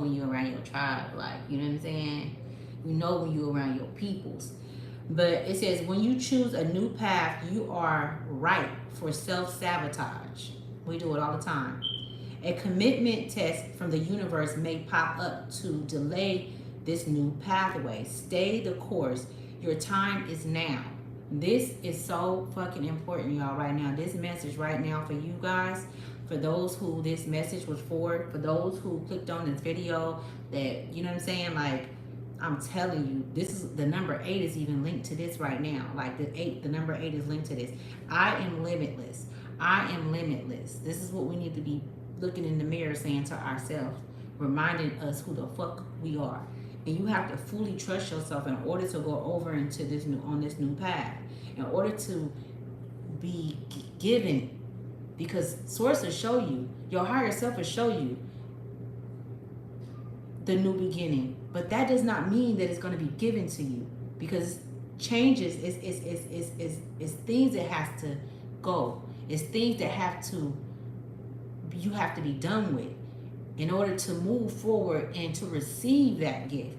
when you're around your tribe, like you know what I'm saying. You know when you're around your peoples. But it says when you choose a new path, you are ripe for self-sabotage. We do it all the time. A commitment test from the universe may pop up to delay this new pathway. Stay the course. Your time is now. This is so fucking important, y'all, right now. This message right now for you guys, for those who this message was for those who clicked on this video, that, you know what I'm saying? Like, I'm telling you, this is the number 8 is even linked to this right now. Like the number 8 is linked to this. I am limitless. I am limitless. This is what we need to be looking in the mirror saying to ourselves, reminding us who the fuck we are. And you have to fully trust yourself in order to go over into this new path. In order to be given, because source will show you, your higher self will show you the new beginning. But that does not mean that it's going to be given to you, because changes is things that has to go. It's things that you have to be done with in order to move forward and to receive that gift.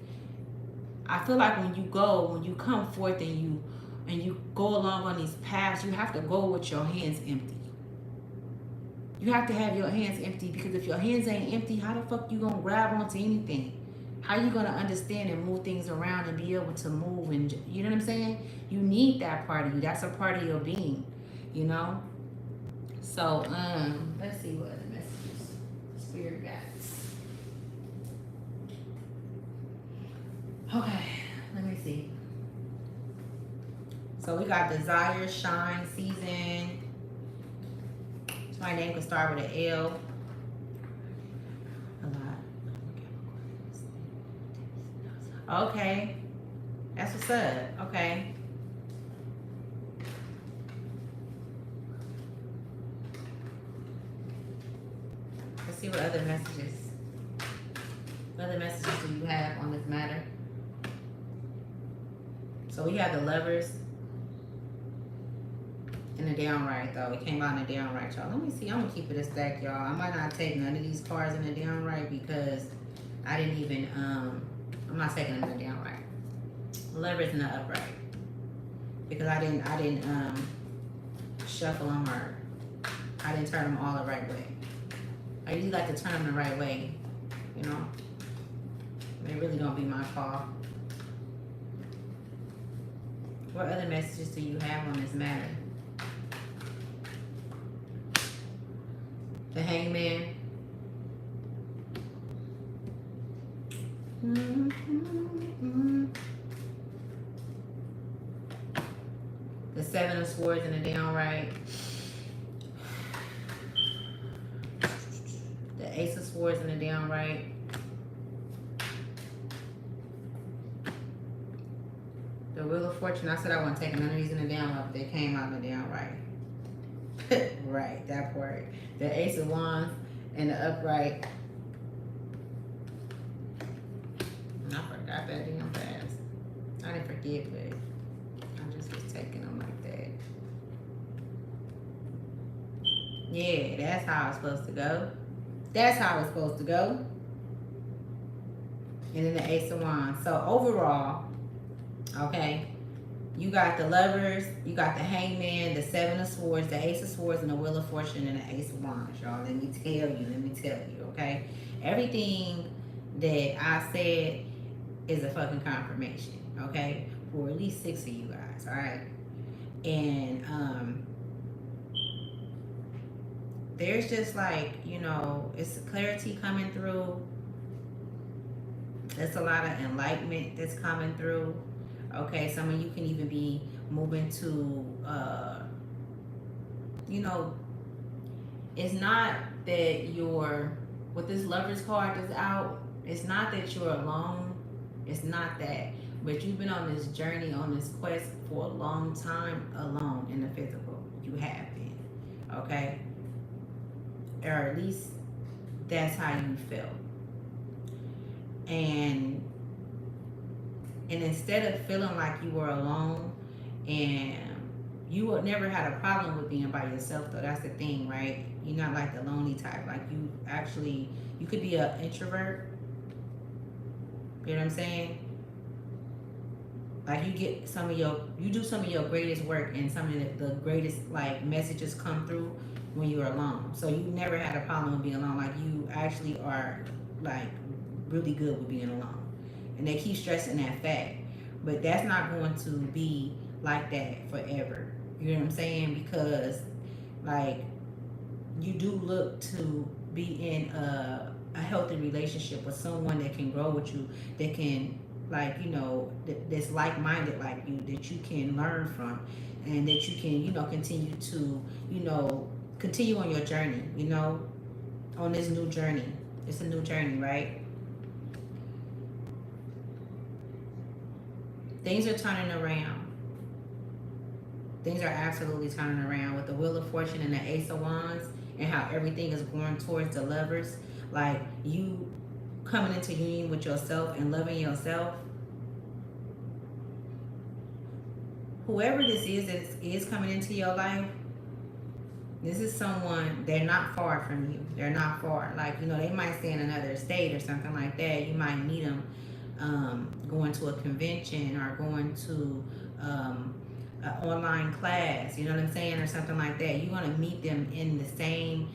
I feel like when you come forth and you go along on these paths, you have to go with your hands empty. You have to have your hands empty, because if your hands ain't empty, how the fuck you gonna grab onto anything? How you gonna understand and move things around and be able to move? And you know what I'm saying? You need that part of you. That's a part of your being, you know? So, let's see what other messages Spirit guides. Okay, let me see. So we got desire, shine, season. My name can start with an L. A lot. Okay. That's what's up. Okay. Let's see what other messages. What other messages do you have on this matter? So we have the Lovers in the downright, though. It came out in the downright, y'all. Let me see. I'm gonna keep it a stack, y'all. I might not take none of these cards in the downright because I didn't even I'm not taking them in the downright. Lovers in the upright, because I didn't shuffle them, or I didn't turn them all the right way. I usually like to turn them the right way, you know. It really don't be my call. What other messages do you have on this matter? The Hangman. The Seven of Swords in the downright. The Ace of Swords in the downright. The Wheel of Fortune. I said I wasn't taking none of these in the downright, but they came out in the downright. Right, that part. The Ace of Wands and the upright. I forgot that damn fast. I didn't forget. forget, but I just was taking them like that. Yeah, that's how it's supposed to go. That's how it's supposed to go. And then the Ace of Wands. So overall, okay, you got the Lovers, you got the Hangman, the Seven of Swords, the Ace of Swords, and the Wheel of Fortune, and the Ace of Wands, y'all. Let me tell you, okay? Everything that I said is a fucking confirmation, okay? For at least 6 of you guys, all right? And there's just like, you know, it's clarity coming through. There's a lot of enlightenment that's coming through. Okay, some of you can even be moving to, you know, it's not that you're, with this Lovers card that's out, it's not that you're alone. It's not that. But you've been on this journey, on this quest for a long time alone in the physical. You have been. Okay? Or at least that's how you felt. And instead of feeling like you were alone, and you would never had a problem with being by yourself though. That's the thing, right? You're not like the lonely type. Like you actually, you could be an introvert. You know what I'm saying? Like you get some of your, you do some of your greatest work, and some of the greatest like messages come through when you're alone. So you never had a problem with being alone. Like you actually are like really good with being alone. And they keep stressing that fact. But that's not going to be like that forever. You know what I'm saying? Because like you do look to be in a healthy relationship with someone that can grow with you, that can like, you know, that's like-minded like you, that you can learn from, and that you can, you know, continue to, you know, continue on your journey, you know, on this new journey. It's a new journey, right? Things are turning around. Things are absolutely turning around with the Wheel of Fortune and the Ace of Wands, and how everything is going towards the Lovers. Like you coming into union with yourself and loving yourself. Whoever this is that is coming into your life, this is someone, they're not far from you. They're not far. Like, you know, they might stay in another state or something like that. You might meet them going to a convention, or going to an online class, you know what I'm saying, or something like that. You're going to meet them in the same,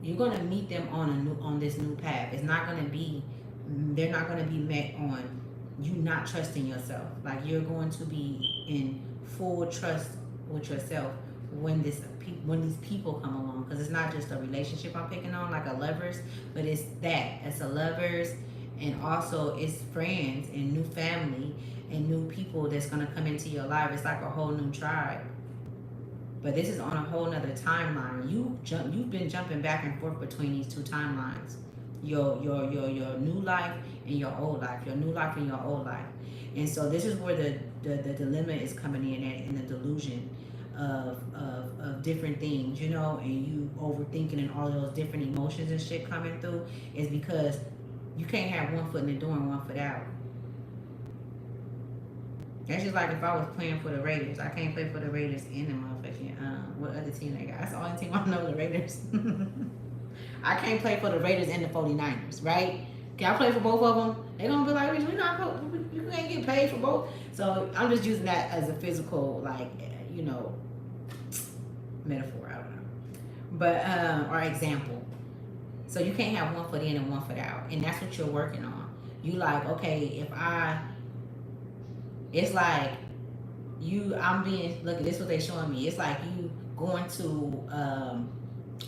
you're going to meet them on this new path. It's not going to be, they're not going to be met on you not trusting yourself. Like you're going to be in full trust with yourself when these people come along, because it's not just a relationship I'm picking on like a Lovers, but it's a Lovers, and also it's friends and new family and new people that's going to come into your life. It's like a whole new tribe. But this is on a whole nother timeline. You've been jumping back and forth between these two timelines. Your new life and your old life. Your new life and your old life. And so this is where the dilemma is coming in at, in the delusion of different things, you know, and you overthinking and all those different emotions and shit coming through, is because you can't have one foot in the door and one foot out. That's just like if I was playing for the Raiders. I can't play for the Raiders and the motherfucking, what other team they got? That's the only team I know, the Raiders. I can't play for the Raiders and the 49ers, right? Can I play for both of them? They're going to be like, you can't get paid for both. So I'm just using that as a physical, like, you know, metaphor, I don't know. But, or example. So you can't have one foot in and one foot out. And that's what you're working on. You like, okay, it's like look, this is what they're showing me. It's like you going to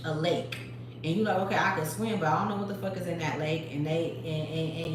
a lake, and you like, okay, I can swim, but I don't know what the fuck is in that lake. And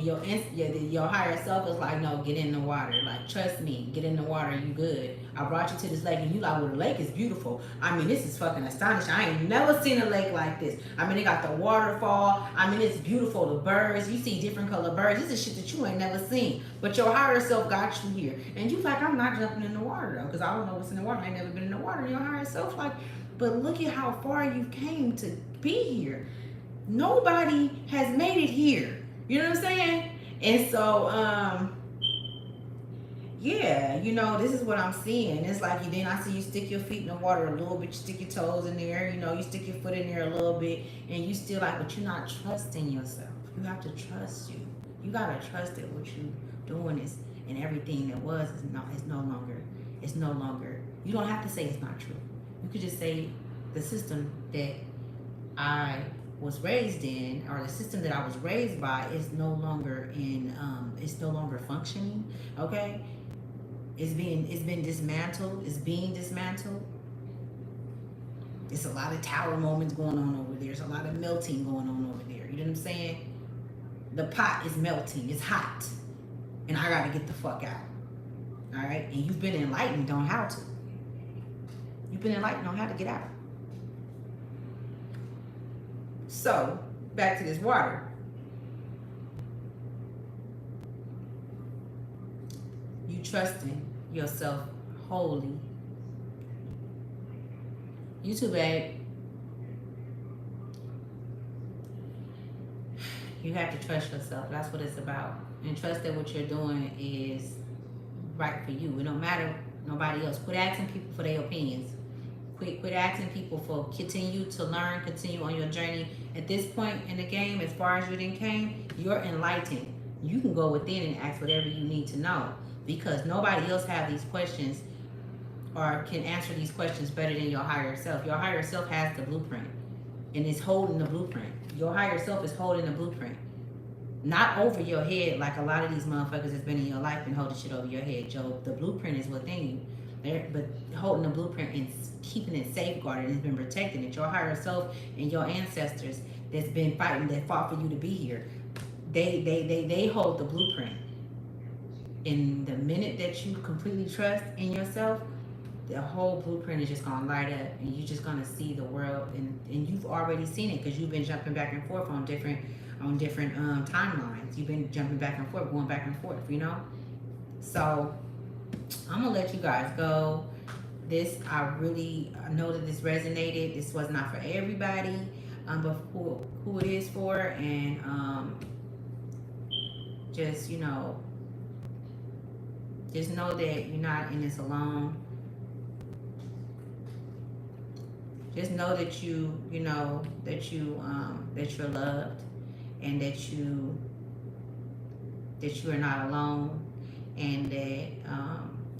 your higher self is like, no, get in the water. Like, trust me, get in the water. You good. I brought you to this lake, and you like, well, the lake is beautiful. I mean, this is fucking astonishing. I ain't never seen a lake like this. I mean, they got the waterfall. I mean, it's beautiful. The birds, you see different color birds. This is shit that you ain't never seen. But your higher self got you here, and you like, I'm not jumping in the water though, because I don't know what's in the water. I ain't never been in the water. And your higher self like, but look at how far you came to be here. Nobody has made it here. You know what I'm saying? And so, yeah, you know, this is what I'm seeing. It's like you then I see you stick your feet in the water a little bit, you stick your toes in there, you know, you stick your foot in there a little bit, and you still like, but you're not trusting yourself. You have to trust you. You gotta trust that what you doing is, and everything that was is no longer, it's no longer. You don't have to say it's not true. You could just say the system that I was raised in, or the system that I was raised by, is no longer in. It's no longer functioning. Okay, it's been dismantled. It's being dismantled. It's a lot of tower moments going on over there. There's a lot of melting going on over there. You know what I'm saying? The pot is melting. It's hot, and I got to get the fuck out. All right, and you've been enlightened on how to. You've been enlightened on how to get out. So back to this water. You trusting yourself wholly. You too, babe. You have to trust yourself. That's what it's about. And trust that what you're doing is right for you. It don't matter nobody else. Quit asking people for their opinions. Quit asking people for continue to learn, continue on your journey. At this point in the game, as far as you didn't came, you're enlightened. You can go within and ask whatever you need to know, because nobody else have these questions or can answer these questions better than your higher self. Your higher self has the blueprint and is holding the blueprint. Your higher self is holding the blueprint. Not over your head like a lot of these motherfuckers that's been in your life and holding shit over your head, Joe. The blueprint is within you. But holding the blueprint and keeping it safeguarded and has been protecting it. Your higher self and your ancestors that's been fighting, that fought for you to be here, they hold the blueprint. And the minute that you completely trust in yourself, the whole blueprint is just gonna light up, and you're just gonna see the world, and you've already seen it because you've been jumping back and forth on different timelines. You've been jumping back and forth, going back and forth, you know. So I'm gonna let you guys go. This, I know that this resonated. This was not for everybody, but who it is for, and just, you know, just know that you're not in this alone. Just know that you know that you're loved, and that you are not alone, and that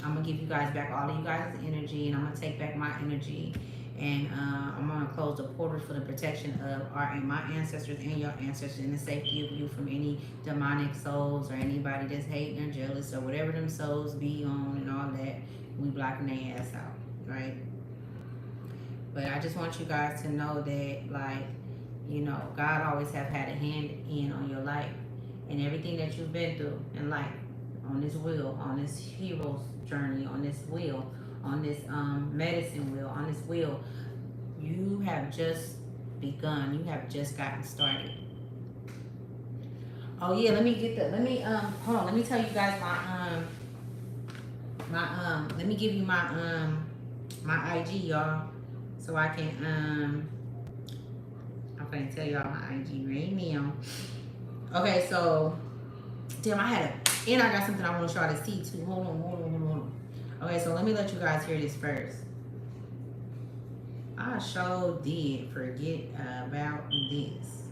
I'm gonna give you guys back all of you guys' energy, and I'm gonna take back my energy, and I'm gonna close the portal for the protection of my ancestors and your ancestors, and the safety of you from any demonic souls or anybody that's hating or jealous or whatever them souls be on and all that. We blocking their ass out, right? But I just want you guys to know that, like, you know, God always have had a hand in on your life, and everything that you've been through in life, on this wheel, on this hero's journey, on this wheel, on this medicine wheel, on this wheel, you have just begun. You have just gotten started. Oh yeah, let me hold on. Let me tell you guys let me give you my IG, y'all, so I can I'm gonna tell y'all my IG right now. Okay, so damn, I got something I want to try to see too. Hold on. Okay, so let me let you guys hear this first. I sure did forget about this.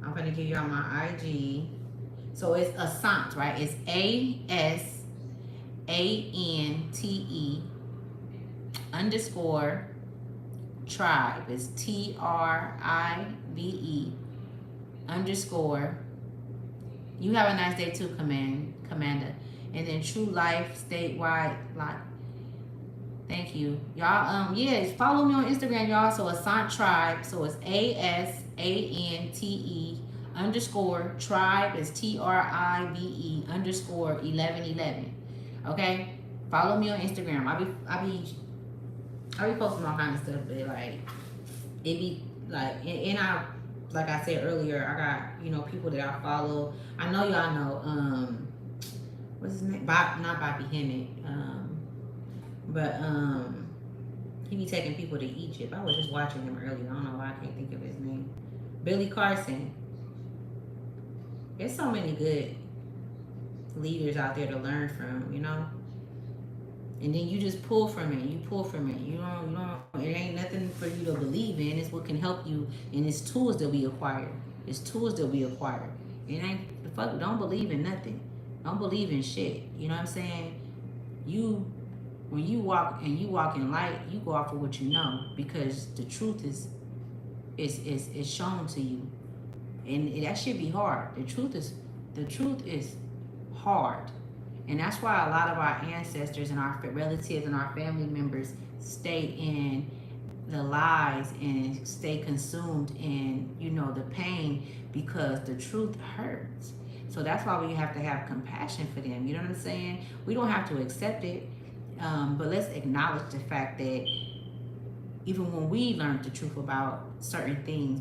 I'm gonna give y'all my IG. So it's Asante, right? It's ASANTE _tribe. It's TRIBE _ You have a nice day too, Commander. And then True Life Statewide. Like, thank you, y'all. Yeah, follow me on Instagram, y'all. So Asante Tribe. So it's ASANTE _ tribe is TRIBE _ 1111. Okay, follow me on Instagram. I be posting all kinds of stuff, but like it be like, and I, like I said earlier, I got, you know, people that I follow. I know y'all know what's his name? Not Bobby Hemmett. But he be taking people to Egypt. I was just watching him earlier. I don't know why I can't think of his name. Billy Carson. There's so many good leaders out there to learn from, you know. And then you just pull from it. You pull from it. You don't. It ain't nothing for you to believe in. It's what can help you, and it's tools that we acquire. It's tools that we acquire. It ain't the fuck. Don't believe in nothing. Don't believe in shit. You know what I'm saying? When you walk and you walk in light, you go off of what you know, because the truth is shown to you, and that should be hard. The truth is hard. And that's why a lot of our ancestors and our relatives and our family members stay in the lies and stay consumed in, you know, the pain, because the truth hurts. So that's why we have to have compassion for them. You know what I'm saying? We don't have to accept it, but let's acknowledge the fact that even when we learn the truth about certain things,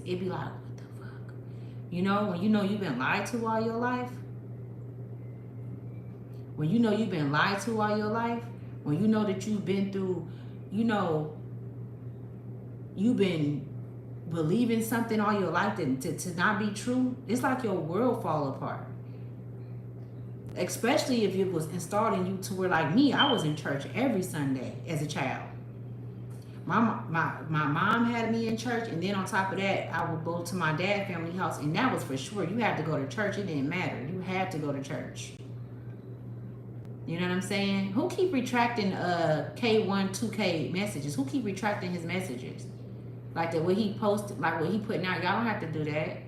it'd be like, what the fuck? You know, when you know you've been lied to all your life, when you know you've been lied to all your life, when you know that you've been through, you know, you've been believing something all your life to not be true, it's like your world fall apart. Especially if it was installed in you to where, like me, I was in church every Sunday as a child. My mom had me in church, and then on top of that, I would go to my dad's family house, and that was for sure. You had to go to church. It didn't matter. You had to go to church. You know what I'm saying? Who keep retracting K1, 2K messages? Who keep retracting his messages? Like that what he posted, like what he putting out. Y'all don't have to do that.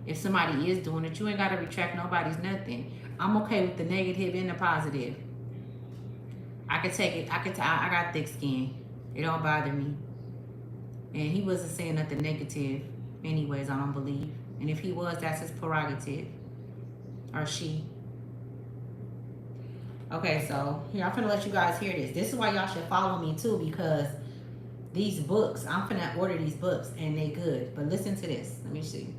If somebody is doing it, you ain't got to retract nobody's nothing. I'm okay with the negative and the positive. I can take it. I got thick skin. It don't bother me. And he wasn't saying nothing negative anyways, I don't believe. And if he was, that's his prerogative. Or she. Okay, so here, I'm finna let you guys hear this. This is why y'all should follow me too, because these books, I'm finna order these books and they good. But listen to this. Let me see.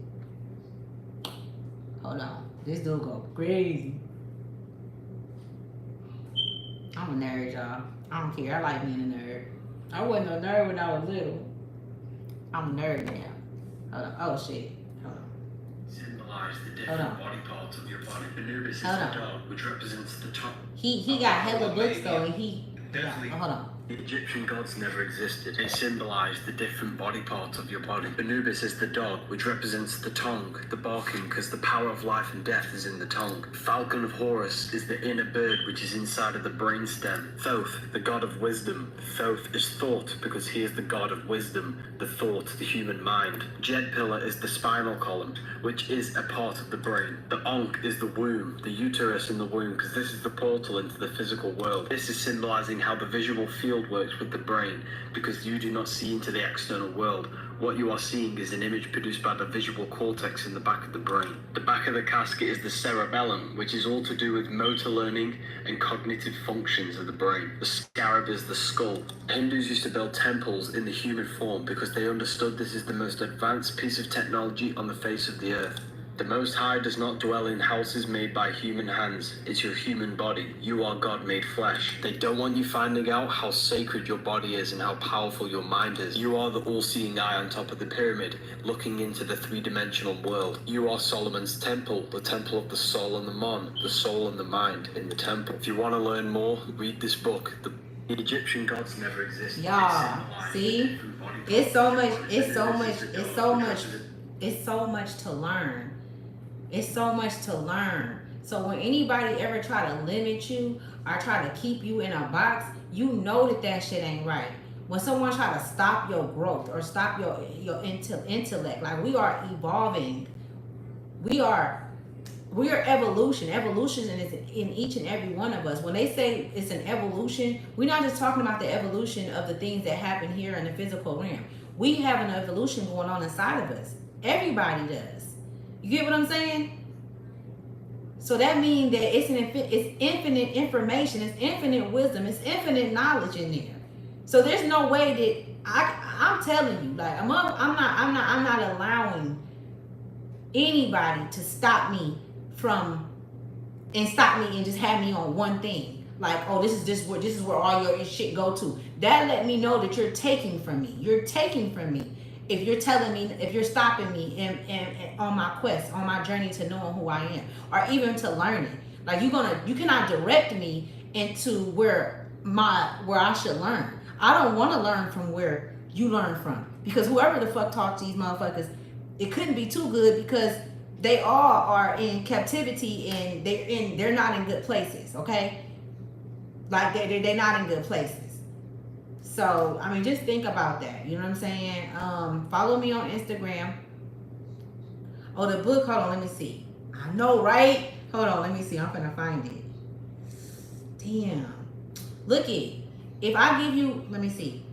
Hold on. This dude go crazy. I'm a nerd, y'all. I don't care. I like being a nerd. I wasn't a nerd when I was little. I'm a nerd now. Hold on. Oh, shit. Hold on. Symbolize the different body parts of your body. Anubis is the dog, which represents the top. He got hella books though, and he. Definitely. Yeah, hold on. The Egyptian gods never existed. They symbolize the different body parts of your body. Anubis is the dog, which represents the tongue, the barking, because the power of life and death is in the tongue. Falcon of Horus is the inner bird, which is inside of the brainstem. Thoth, the god of wisdom. Thoth is thought, because he is the god of wisdom, the thought, the human mind. Jet pillar is the spinal column, which is a part of the brain. The Ankh is the womb, the uterus in the womb, because this is the portal into the physical world. This is symbolizing how the visual field works with the brain, because you do not see into the external world. What you are seeing is an image produced by the visual cortex in the back of the brain. The back of the casket is the cerebellum, which is all to do with motor learning and cognitive functions of the brain. The scarab is the skull. Hindus used to build temples in the human form because they understood this is the most advanced piece of technology on the face of the earth. The Most High does not dwell in houses made by human hands. It's your human body. You are God made flesh. They don't want you finding out how sacred your body is and how powerful your mind is. You are the all-seeing eye on top of the pyramid, looking into the three-dimensional world. You are Solomon's temple, the temple of the soul and the mon, the soul and the mind in the temple. If you want to learn more, read this book. The Egyptian gods never existed. Y'all, see? It's so much to learn. It's so much to learn. So when anybody ever try to limit you or try to keep you in a box, you know that shit ain't right. When someone try to stop your growth or stop your intellect, like we are evolving. We are evolution. Evolution is in each and every one of us. When they say it's an evolution, we're not just talking about the evolution of the things that happen here in the physical realm. We have an evolution going on inside of us. Everybody does. You get what I'm saying? So that means that it's infinite information, it's infinite wisdom, it's infinite knowledge in there. So there's no way that I'm telling you, like I'm not allowing anybody to stop me and just have me on one thing. Like, oh, this is where all your shit go to. That let me know that you're taking from me. You're taking from me. if you're telling me, if you're stopping me and on my quest, on my journey to knowing who I am, or even to learning. Like you cannot direct me into where I should learn. I don't want to learn from where you learn from, because whoever the fuck taught these motherfuckers, it couldn't be too good, because they all are in captivity and they're not in good places. Okay, like they're not in good places. So I mean, just think about that. You know what I'm saying? Follow me on Instagram. Oh, the book. Hold on, let me see. I know, right? Hold on, let me see. I'm gonna find it. Damn. Look it. If I give you, let me see.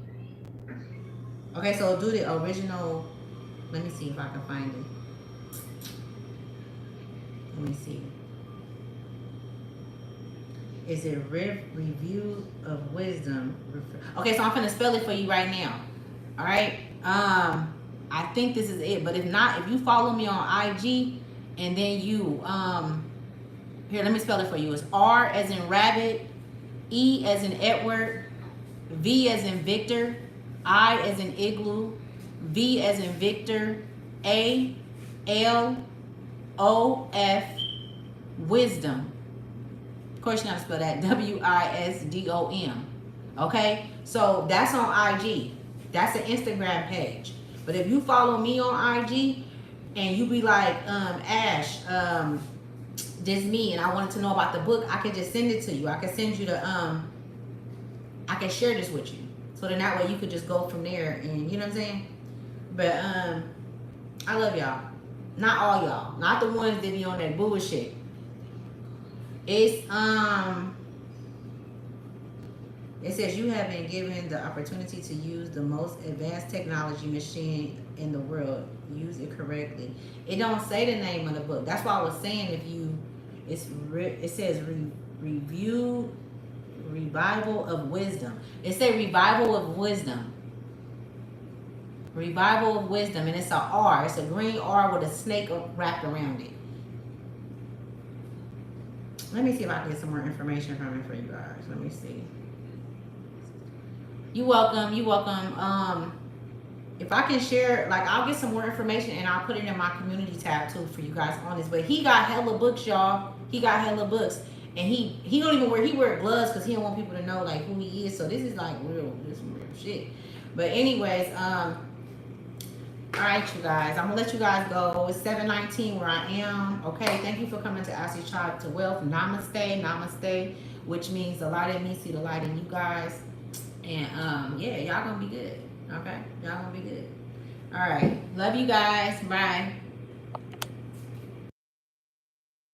Okay, so do the original. Let me see if I can find it. Let me see. Is it Review of Wisdom? Okay, so I'm gonna spell it for you right now. All right. I think this is it, but if not, if you follow me on IG and then you here, let me spell it for you. It's R as in rabbit, E as in Edward, V as in Victor, I as in igloo, V as in Victor, A L O F wisdom. Of course, you know how to spell that. WISDOM. Okay, so that's on IG. That's an Instagram page. But if you follow me on IG and you be like, Ash, this me, and I wanted to know about the book, I can just send it to you. I can send you the I can share this with you. So then that way you could just go from there, and you know what I'm saying? But I love y'all. Not all y'all. Not the ones that be on that bullshit. It's it says you have been given the opportunity to use the most advanced technology machine in the world. Use it correctly. It don't say the name of the book. That's why I was saying, if you, it says review Revival of Wisdom. It says Revival of Wisdom. Revival of Wisdom, and it's a R. It's a green R with a snake wrapped around it. Let me see if I can get some more information from it for you guys. Let me see. You welcome. You welcome. If I can share, like, I'll get some more information and I'll put it in my community tab too for you guys on this. But he got hella books, y'all. He got hella books, and he don't even wear gloves because he don't want people to know like who he is. So this is like this is real shit. But anyways, all right, you guys. I'm gonna let you guys go. It's 7:19 where I am. Okay, thank you for coming to Ashley's Tribe to Wealth. Namaste, namaste, which means the light in me see the light in you guys. And yeah, y'all gonna be good. Okay, y'all gonna be good. All right, love you guys. Bye.